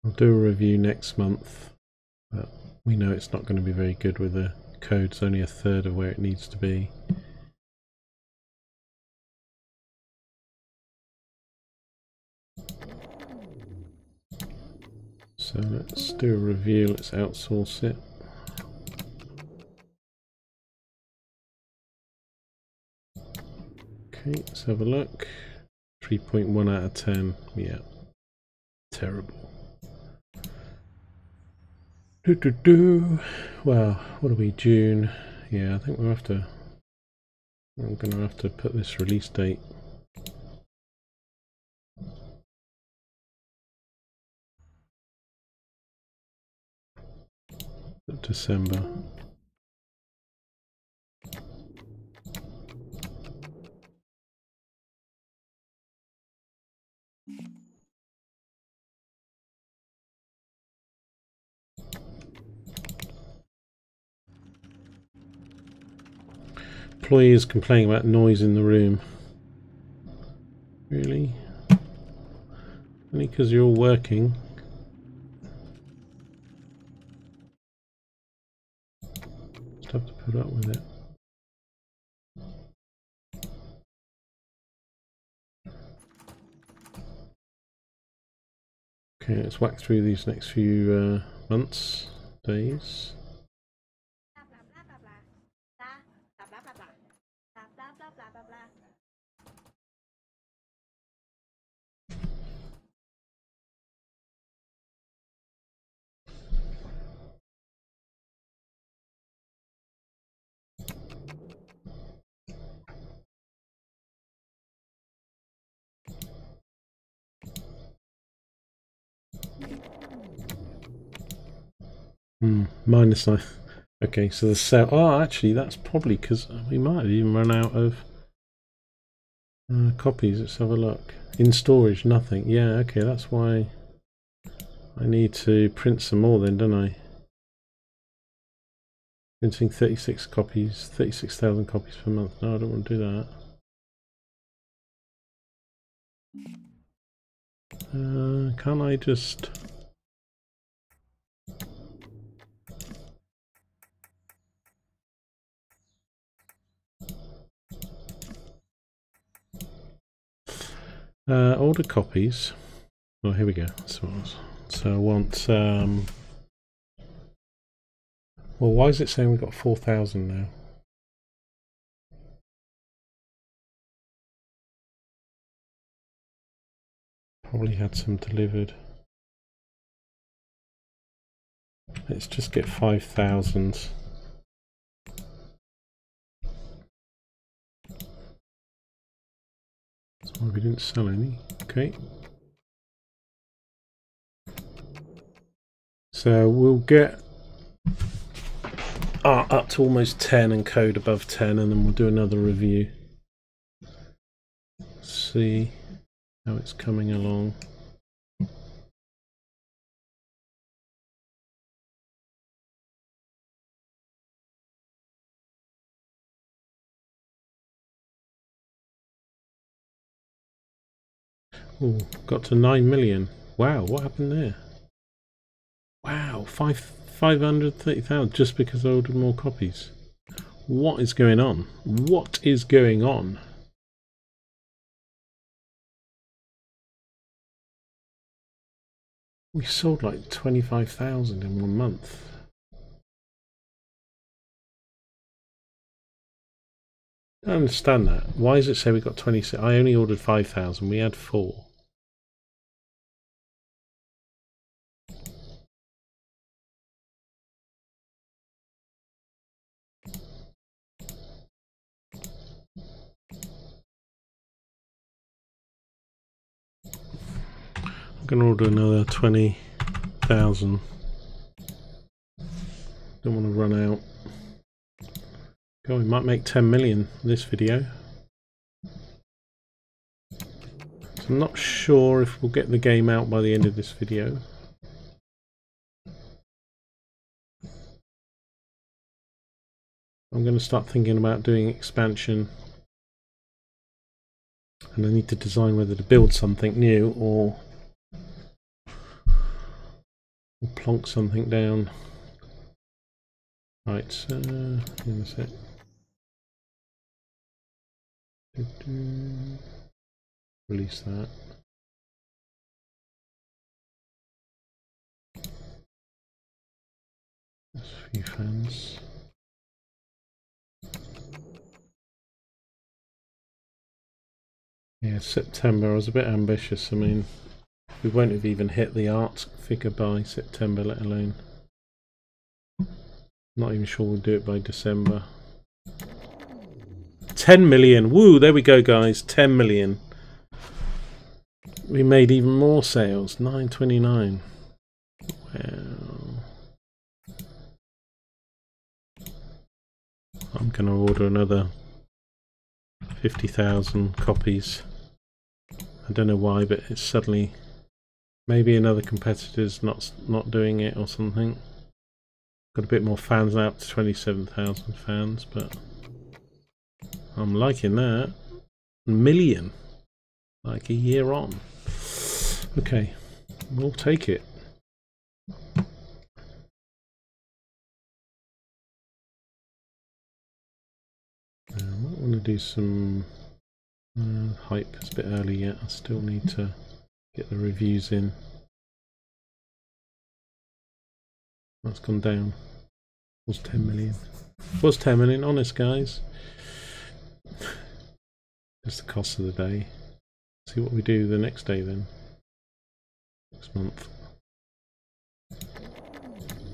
I'll do a review next month, but we know it's not going to be very good with the code's only a third of where it needs to be. So let's do a review, let's outsource it. Okay, let's have a look. 3.1 out of 10, yeah. Terrible. Well, what are we, June? Yeah, I think I'm gonna have to put this release date. December. Employees complaining about noise in the room. Really? Only because you're all working. Just have to put up with it. Okay, let's whack through these next few months, days. -9. Okay, so the sale. Oh, actually, that's probably because we might have even run out of copies. Let's have a look. In storage, nothing. Yeah, okay, that's why I need to print some more then, don't I? Printing 36 copies, 36,000 copies per month. No, I don't want to do that. Can't I just... order copies. Oh, here we go. So I want... well, why is it saying we've got 4,000 now? Probably had some delivered. Let's just get 5,000. That's why we didn't sell any. Okay. So we'll get up to almost 10 and code above 10, and then we'll do another review. See how it's coming along. Ooh, got to 9 million. Wow, what happened there? Wow, 530,000 just because I ordered more copies. What is going on? What is going on? We sold like 25,000 in 1 month. I don't understand that. Why does it say we got 26? I only ordered 5,000. We had 4. I'm going to order another 20,000. Don't want to run out. God, we might make 10 million this video. So I'm not sure if we'll get the game out by the end of this video. I'm going to start thinking about doing expansion. And I need to design whether to build something new or plonk something down. Right, so in a sec. Release that. There's a few fans. Yeah, September. I was a bit ambitious. I mean, we won't have even hit the art figure by September, let alone. Not even sure we'll do it by December. 10 million. Woo, there we go, guys. 10 million. We made even more sales. 929. Well, I'm going to order another 50,000 copies. I don't know why, but it's suddenly maybe another competitor's not doing it or something. Got a bit more fans now, up to 27,000 fans, but I'm liking that. Million, like a year on. Okay, we'll take it. I might want to do some hype. It's a bit early yet. I still need to get the reviews in. That's gone down. Was 10 million. Was 10 million, honest guys. Just the cost of the day. See what we do the next day then. Next month.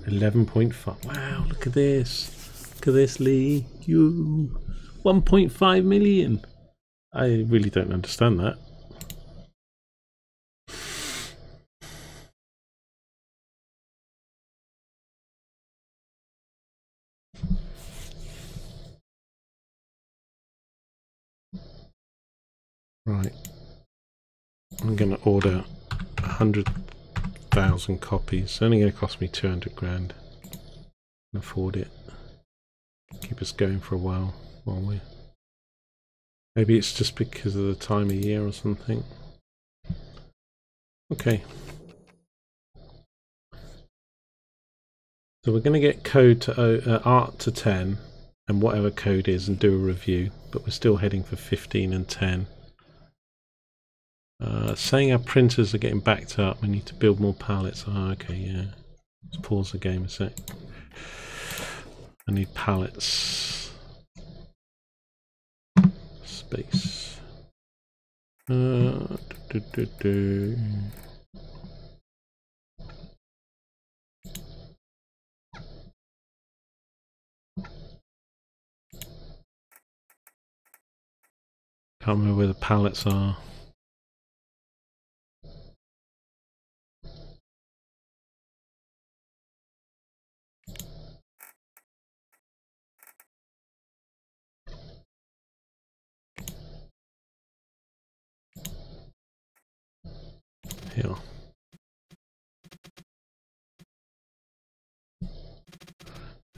11.5. Wow, look at this. Look at this, Lee. You 1.5 million. I really don't understand that. Right. I'm going to order 100,000 copies. It's only going to cost me 200 grand. I can afford it. Keep us going for a while we. Maybe it's just because of the time of year or something. Okay. So we're going to get code to art to 10 and whatever code is and do a review, but we're still heading for 15 and 10. Saying our printers are getting backed up, we need to build more pallets. Oh, okay, yeah. Let's pause the game a sec. I need pallets. Space. Can't remember where the pallets are. Here.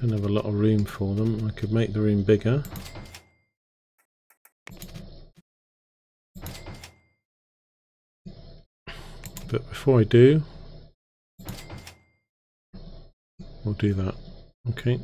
Don't have a lot of room for them. I could make the room bigger. But before I do, we'll do that. Okay.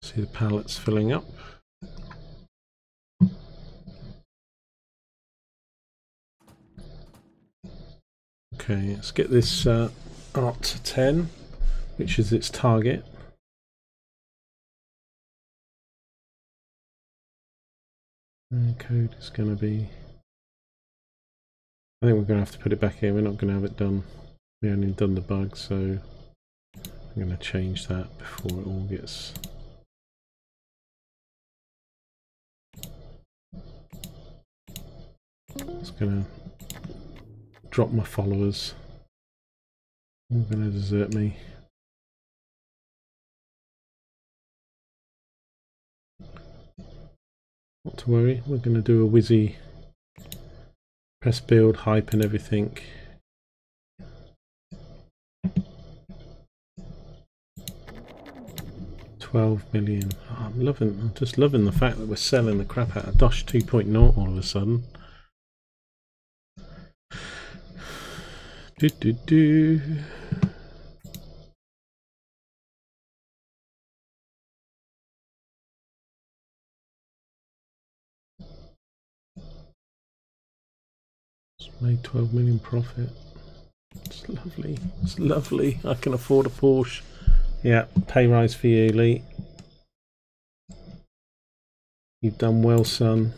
See the pallets filling up. Okay, let's get this art to 10, which is its target. And code is going to be... I think we're going to have to put it back here. We're not going to have it done. We only done the bug, so I'm going to change that before it all gets... It's going to drop my followers. They're going to desert me. Not to worry, we're going to do a whizzy press build, hype and everything. $12 million. Oh, I'm just loving the fact that we're selling the crap out of Dosh 2.0 all of a sudden. It's made 12 million profit. It's lovely. It's lovely. I can afford a Porsche. Yeah, pay rise for you, Lee. You've done well, son.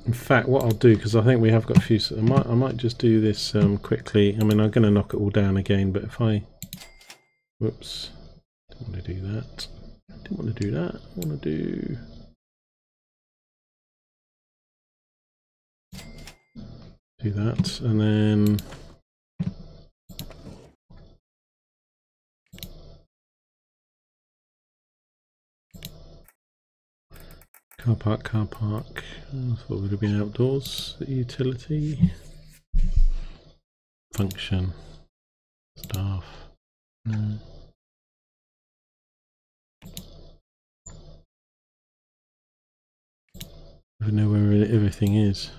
In fact, what I'll do, because I think we have got a few, I might just do this quickly. I mean, I'm going to knock it all down again, but if I, whoops, didn't want to do that. Didn't want to do that. I want to do that, and then car park, car park. I thought it would have been outdoors. Utility, function, staff. No. I don't know where everything is.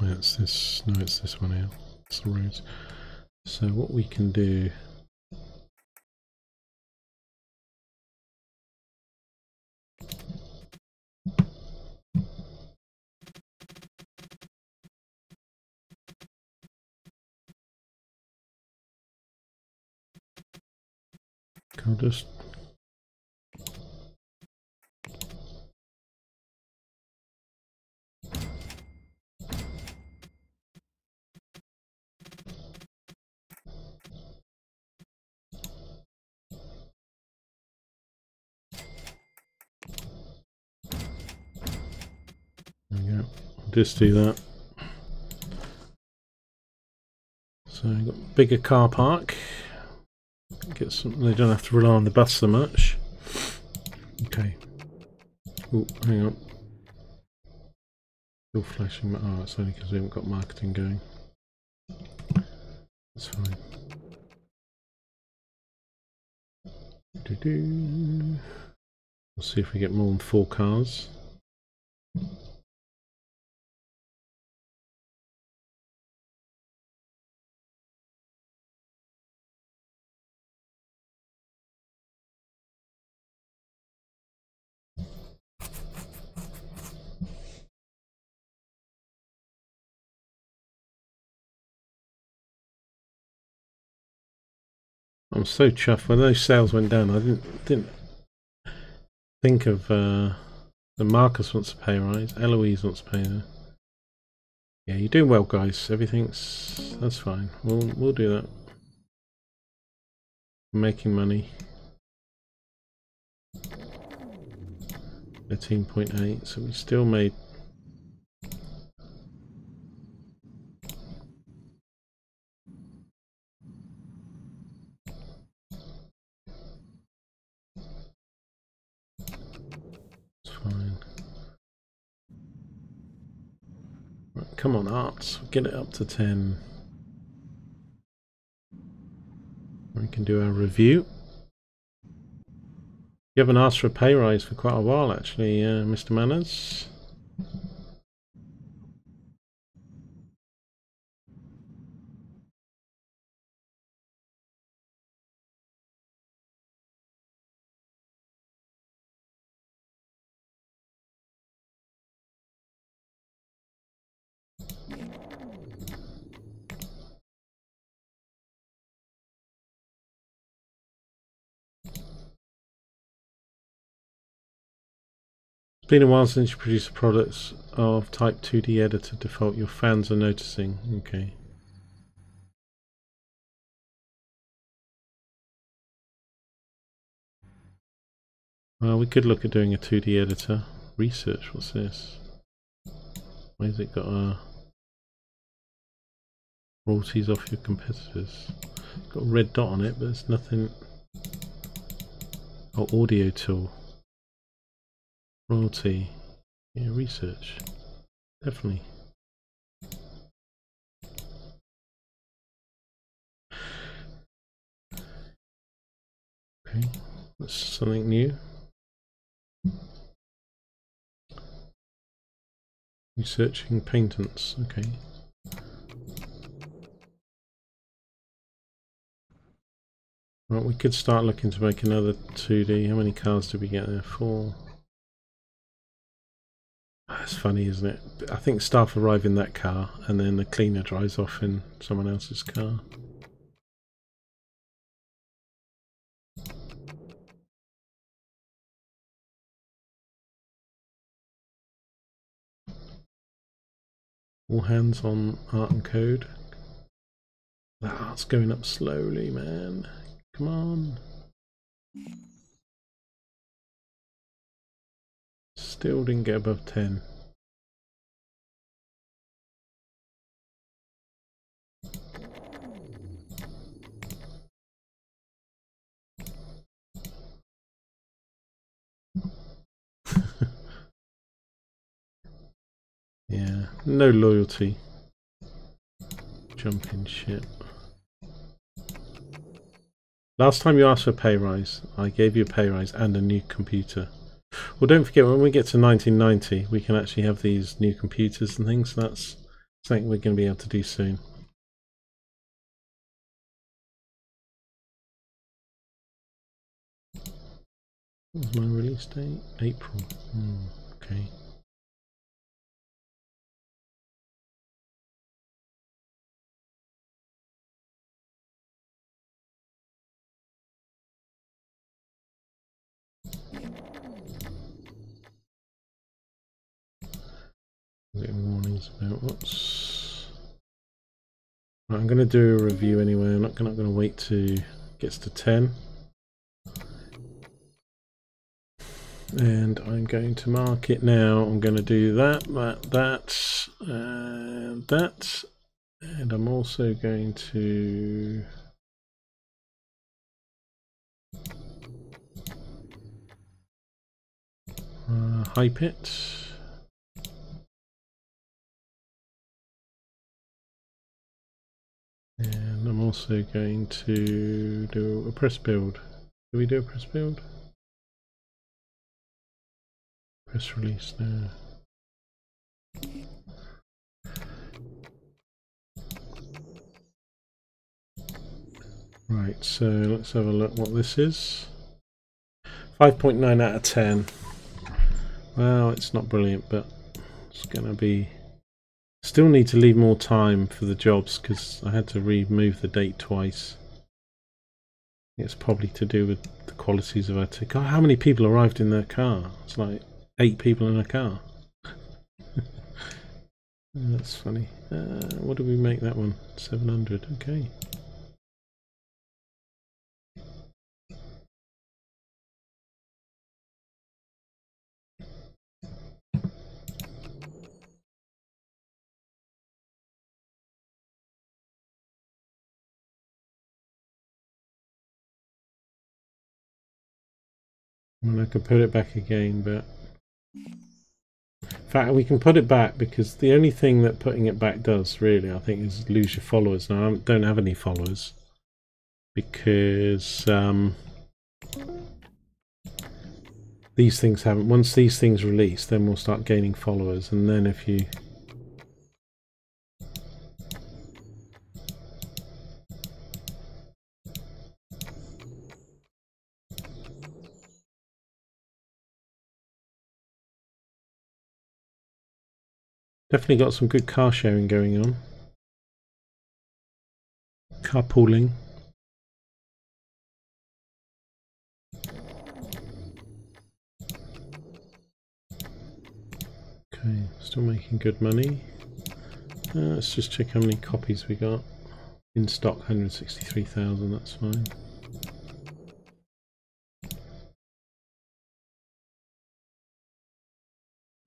Oh, it's this. No, it's this one here. It's the roads. So what we can do. I'll just just do that. So we've got bigger car park. Get some. They don't have to rely on the bus so much. Okay. Oh, hang on. Still flashing. Oh, it's only because we haven't got marketing going. That's fine. We'll see if we get more than 4 cars. I'm so chuffed. When those sales went down, I didn't think of the Marcus wants a pay rise. Eloise wants to pay her. Yeah, you're doing well, guys. That's fine. We'll do that. Making money. 13.8. So we still made. Fine. Right, come on, Arts. Get it up to 10. We can do our review. You haven't asked for a pay rise for quite a while, actually, Mr. Manners. It's been a while since you produced products of Type 2D editor default. Your fans are noticing. Okay. Well, we could look at doing a 2D editor. Research, what's this? Why has it got royalties off your competitors? It's got a red dot on it, but there's nothing. Oh, audio tool. Royalty. Yeah, research. Definitely. Okay, that's something new. Researching patents. Okay. Right, we could start looking to make another 2D. How many cars did we get there? 4. That's funny, isn't it? I think staff arrive in that car and then the cleaner drives off in someone else's car. All hands on art and code. That art's going up slowly, man. Come on. Still didn't get above 10. Yeah, no loyalty. Jumping ship. Last time you asked for a pay rise, I gave you a pay rise and a new computer. Well, don't forget, when we get to 1990, we can actually have these new computers and things. So that's something we're going to be able to do soon. What was my release date? April. Okay. Getting warnings about what's. Right, I'm going to do a review anyway. I'm not going to wait till it gets to 10. And I'm going to mark it now. I'm going to do that, that, and I'm also going to hype it. And I'm also going to do a press build. Do we do a press build? Press release now. Right, so let's have a look what this is. 5.9 out of 10. Well, it's not brilliant, but it's going to be... Still need to leave more time for the jobs because I had to remove the date twice. It's probably to do with the qualities of our ticket. God, how many people arrived in their car? It's like 8 people in a car. That's funny. What did we make that one? 700. Okay. And I could put it back again, but in fact we can put it back because the only thing that putting it back does really, I think, is lose your followers. Now I don't have any followers because these things haven't. Once these things release, then we'll start gaining followers, and then if you definitely got some good car sharing going on. Carpooling. Okay, still making good money. Let's just check how many copies we got. In stock, 163,000, that's fine.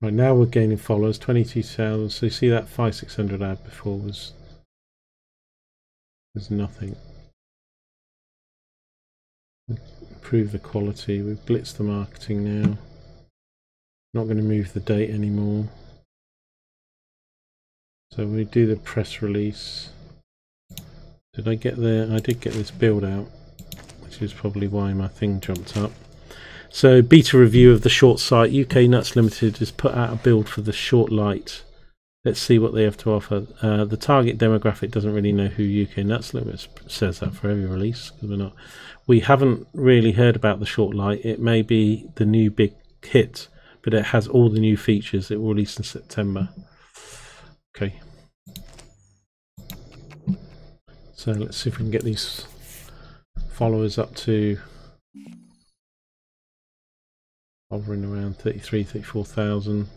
Right, now we're gaining followers, 22,000. So you see that 500-600 ad before was nothing. Improve the quality. We've blitzed the marketing now. Not going to move the date anymore. So we do the press release. Did I get there? I did get this build out, which is probably why my thing jumped up. So beta review of the short site. UK Nuts Limited has put out a build for the short light. Let's see what they have to offer. The target demographic doesn't really know who UK Nuts Limited says that for every release because we haven't really heard about the short light. It may be the new big hit, but it has all the new features. It will release in September. Okay. So let's see if we can get these followers up to hovering around 33, 34,000.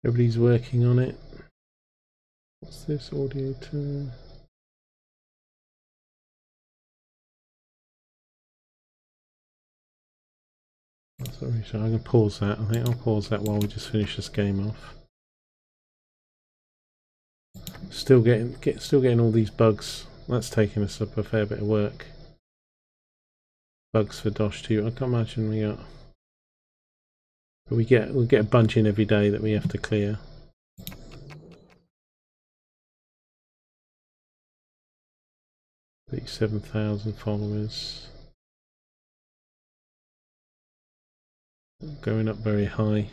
Everybody's working on it. What's this audio to? Sorry, so I'm gonna pause that. I think I'll pause that while we just finish this game off. Still getting all these bugs. That's taking us up a fair bit of work. Bugs for Dosh 2. I can't imagine we got. But we get a bunch in every day that we have to clear. These 7,000 followers. Going up very high.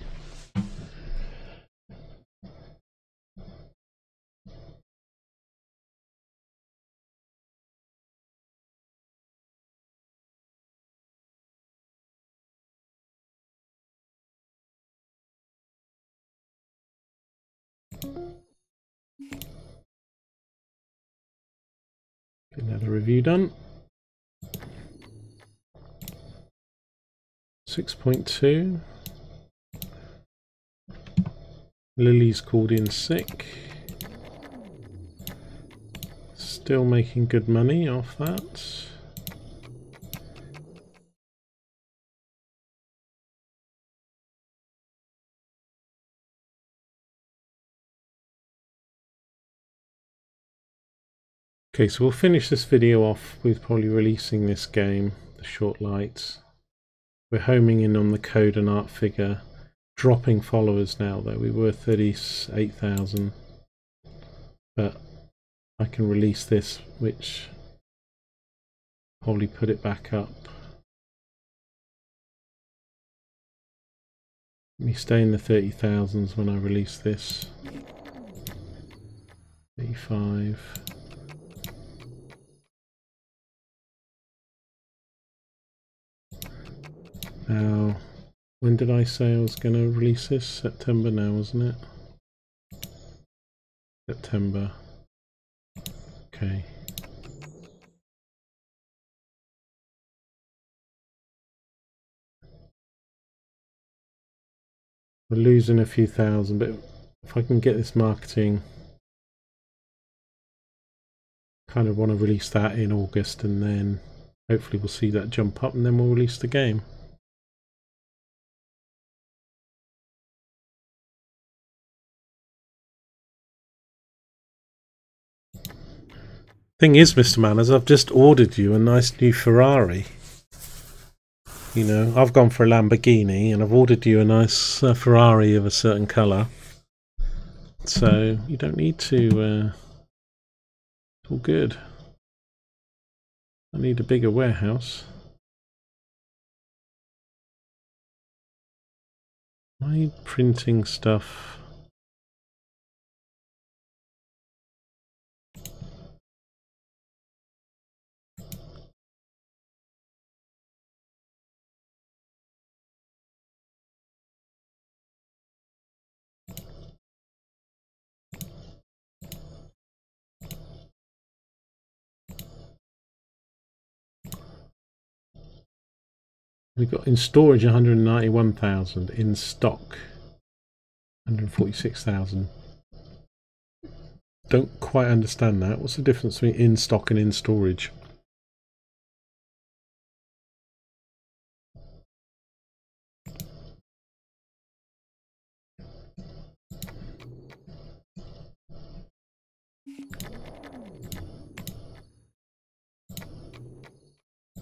Get another review done. 6.2. Lily's called in sick. Still making good money off that. Okay, so we'll finish this video off with probably releasing this game, the Short Lights. We're homing in on the code and art figure, dropping followers now though. We were 38,000, but I can release this, which probably put it back up. Let me stay in the 30,000s when I release this. 35. Now, when did I say I was going to release this? September now, wasn't it? September. Okay. We're losing a few thousand, but if I can get this marketing, kind of want to release that in August, and then hopefully we'll see that jump up, and then we'll release the game. Thing is, Mr. Manners, I've just ordered you a nice new Ferrari. You know, I've gone for a Lamborghini and I've ordered you a nice Ferrari of a certain colour. So you don't need to, it's all good. I need a bigger warehouse. Am I printing stuff? We've got in storage 191,000, in stock 146,000. Don't quite understand that. What's the difference between in stock and in storage?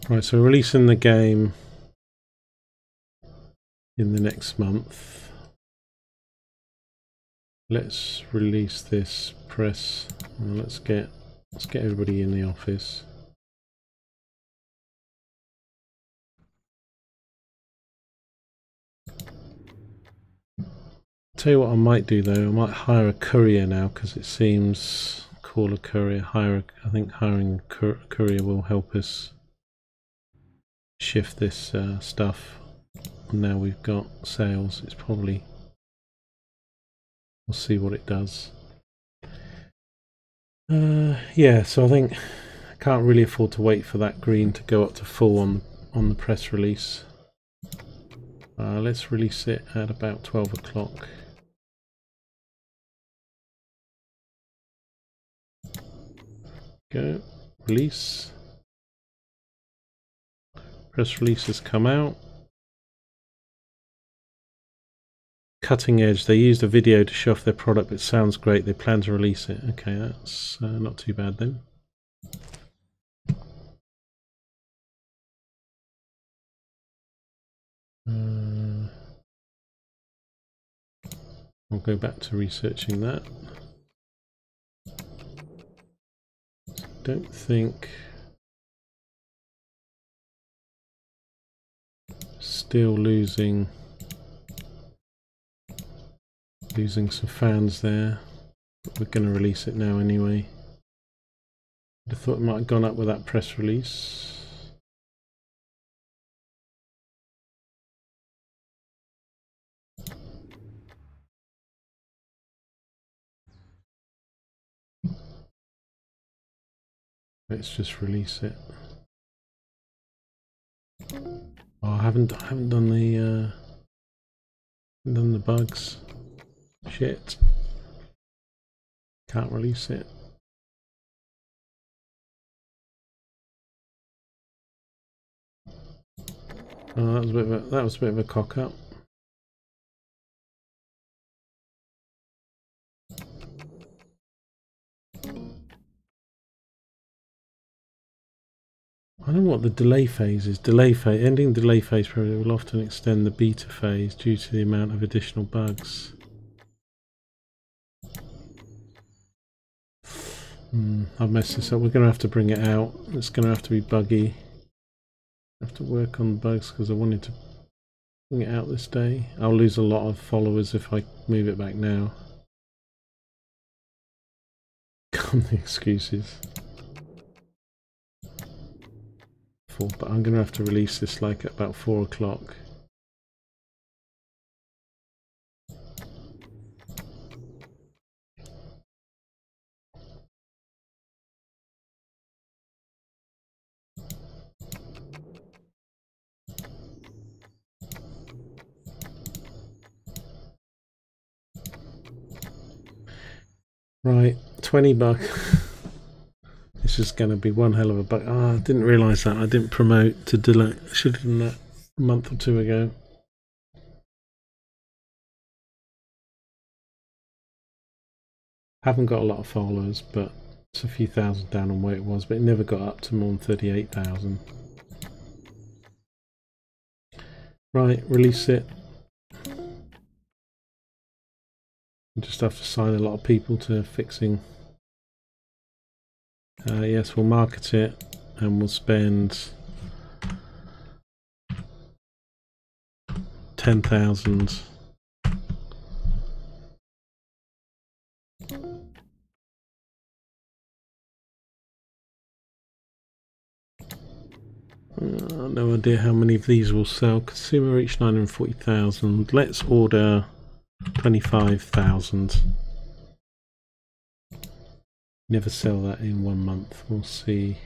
Right, so we're releasing the game in the next month. Let's release this press. Well, let's get everybody in the office. Tell you what I might do though, I might hire a courier now, because it seems, call a courier, I think hiring a courier will help us shift this stuff. And now we've got sales, it's probably, we'll see what it does. Yeah, so I think I can't really afford to wait for that green to go up to full on the press release. Let's release it at about 12 o'clock. Go, release. Press release has come out. Cutting Edge, they used a video to show off their product, but it sounds great, they plan to release it. Okay, that's not too bad then. I'll go back to researching that. Don't think, still losing some fans there, but we're going to release it now anyway. I thought it might have gone up with that press release. Let's just release it. Oh, I haven't done the bugs. Shit. Can't release it. Oh, that was a bit of a cock up. I don't know what the delay phase is. Ending delay phase probably will often extend the beta phase due to the amount of additional bugs. I've messed this up. We're going to have to bring it out. It's going to have to be buggy. I have to work on bugs because I wanted to bring it out this day. I'll lose a lot of followers if I move it back now. Come the excuses. But I'm going to have to release this like at about 4 o'clock. Right, 20 bucks. This is going to be one hell of a buck. Oh, I didn't realise that. I didn't promote to delay. I should have done that a month or two ago. Haven't got a lot of followers, but it's a few thousand down on where it was, but it never got up to more than 38,000. Right, release it. I just have to sign a lot of people to fixing. Yes, we'll market it and we'll spend 10,000. No idea how many of these will sell. Consumer reach 940,000. Let's order 25,000. Never sell that in 1 month. We'll see.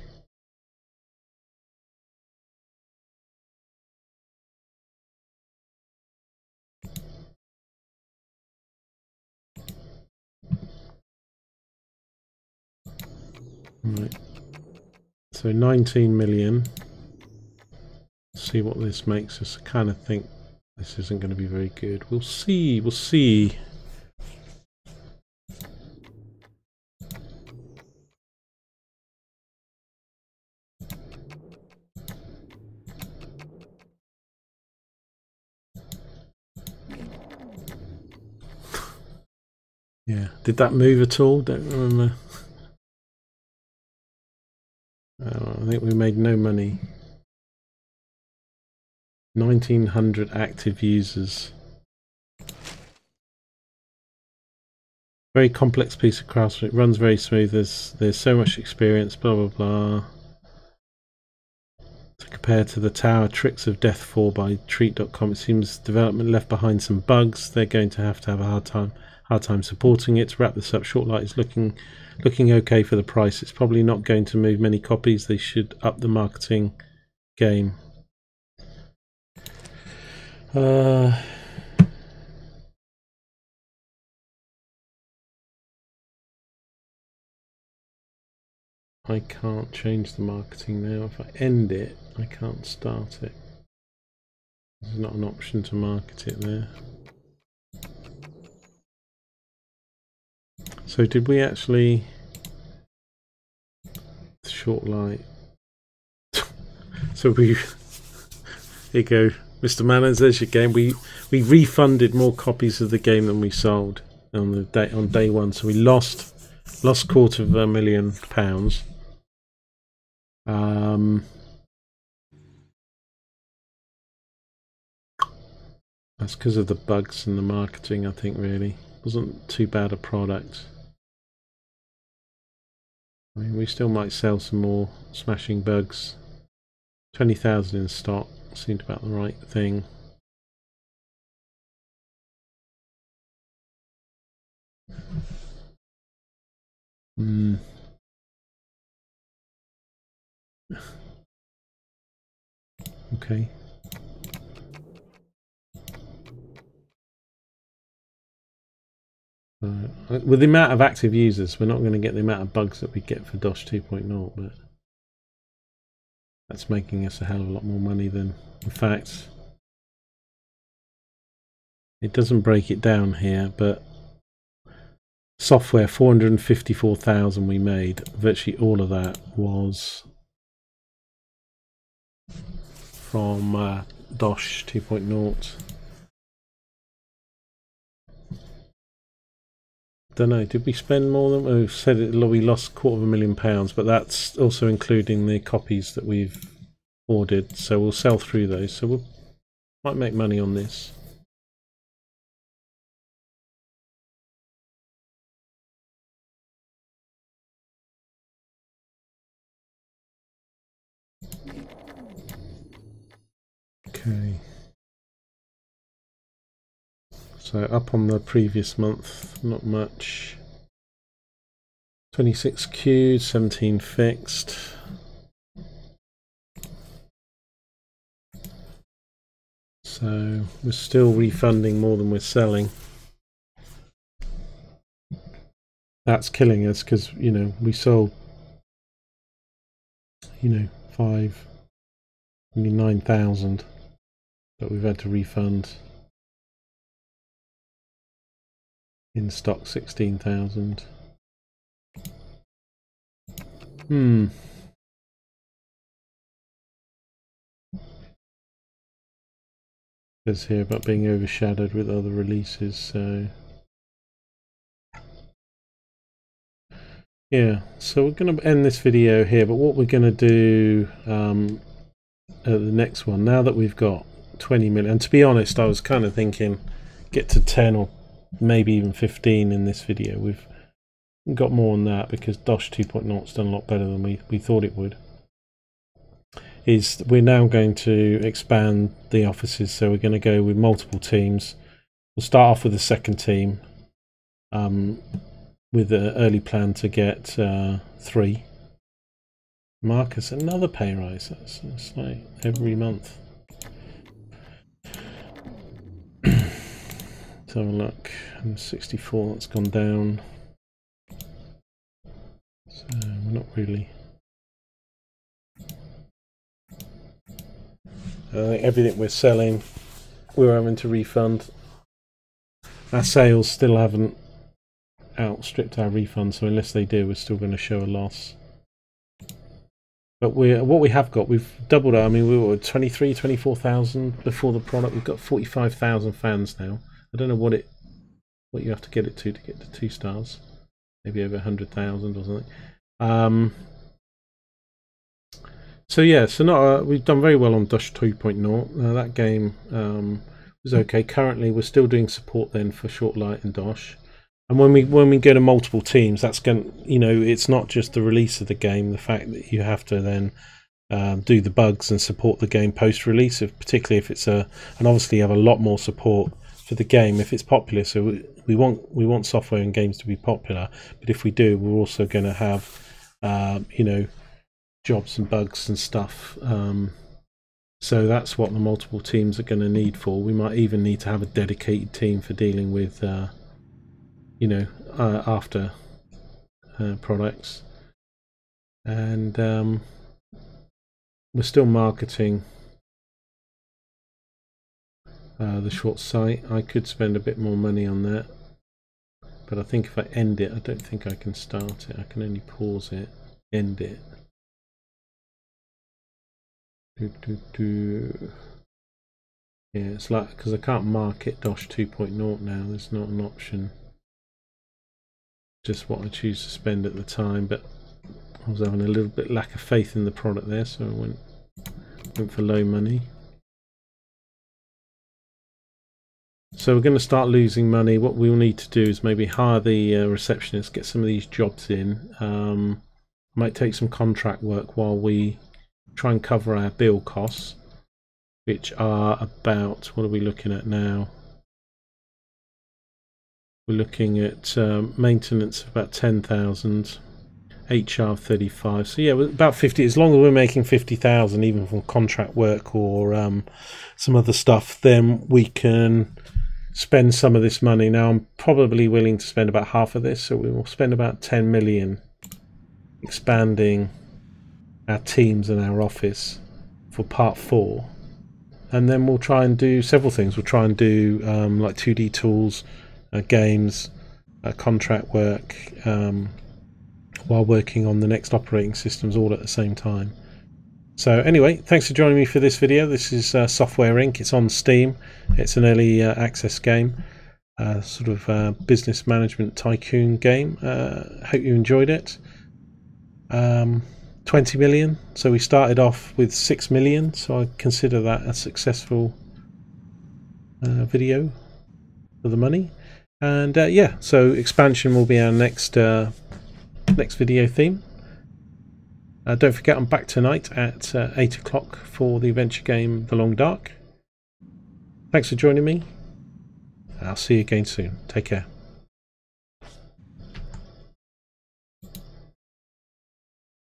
Right. So 19 million. See what this makes us. I kind of think this isn't going to be very good. We'll see. We'll see. Yeah. Did that move at all? Don't remember. I think we made no money. 1900 active users. Very complex piece of craftsmanship. It runs very smooth. There's so much experience. Blah blah blah. To compare to the Tower Tricks of Death 4 by Treat.com, it seems development left behind some bugs. They're going to have a hard time supporting it. To wrap this up, Shortlight is looking okay for the price. It's probably not going to move many copies. They should up the marketing game. I can't change the marketing now. If I end it, I can't start it. There's not an option to market it there. So did we actually... Shortlight. So we... Here you go. Mr. Manners, there's your game. We refunded more copies of the game than we sold on day one. So we lost £250,000. That's because of the bugs and the marketing, I think, really. Wasn't too bad a product. I mean, we still might sell some more Smashing Bugs. 20,000 in stock seemed about the right thing. Okay. With the amount of active users, we're not going to get the amount of bugs that we get for DOS 2.0, but that's making us a hell of a lot more money than, in fact, it doesn't break it down here, but software 454,000 we made, virtually all of that was from DOS 2.0. Don't know, did we spend more than we said? We lost £250,000, but that's also including the copies that we've ordered, so we'll sell through those, so we might make money on this. Okay, so up on the previous month, not much. 26 queued, 17 fixed. So we're still refunding more than we're selling. That's killing us because, you know, we sold, you know, 9,000, but we've had to refund in stock 16,000. Says here about being overshadowed with other releases, so yeah, so we're going to end this video here, but what we're going to do at the next one, now that we've got 20 million, and to be honest, I was kind of thinking get to 10 or maybe even 15 in this video. We've got more than that because DOS 2.0's done a lot better than we thought it would. Is we're now going to expand the offices, so we're going to go with multiple teams. We'll start off with the second team with an early plan to get 3. Marcus, another pay rise. That's like every month. Let's have a look. 64, that's gone down. So we're not really. Everything we're selling, we're having to refund. Our sales still haven't outstripped our refund, so unless they do, we're still going to show a loss. But what we have got, we've doubled our. I mean, we were 24,000 before the product. We've got 45,000 fans now. I don't know what you have to get it to get to 2 stars. Maybe over 100,000 or something. So yeah, so we've done very well on DOS 2.0. That game was okay. Currently, we're still doing support then for Shortlight and DOS. And when we go to multiple teams, that's going, you know, it's not just the release of the game. The fact that you have to then do the bugs and support the game post-release, particularly if it's and obviously you have a lot more support for the game if it's popular. So we want software and games to be popular, but if we do, we're also going to have you know, jobs and bugs and stuff. So that's what the multiple teams are going to need for. We might even need to have a dedicated team for dealing with you know, after products. And we're still marketing the short site. I could spend a bit more money on that, but I think if I end it, I don't think I can start it. I can only pause it, end it. Yeah, it's like, because I can't market DOS 2.0 now, there's not an option. Just what I choose to spend at the time, but I was having a little bit lack of faith in the product there, so I went for low money. So we're going to start losing money. What we'll need to do is maybe hire the receptionist, get some of these jobs in. Might take some contract work while we try and cover our bill costs, which are about, what are we looking at now? We're looking at maintenance of about 10,000, HR 35. So yeah, about 50. As long as we're making 50,000, even from contract work or some other stuff, then we can spend some of this money. Now I'm probably willing to spend about half of this, so we will spend about 10 million expanding our teams and our office for part 4, and then we'll try and do several things. We'll try and do like 2D tools, games, contract work, while working on the next operating systems all at the same time. So anyway, thanks for joining me for this video. This is Software Inc. It's on Steam. It's an early access game, sort of business management tycoon game. Hope you enjoyed it. 20 million. So we started off with 6 million. So I consider that a successful video for the money. And yeah, so expansion will be our next video theme. Don't forget, I'm back tonight at 8 o'clock for the adventure game The Long Dark. Thanks for joining me. I'll see you again soon. Take care.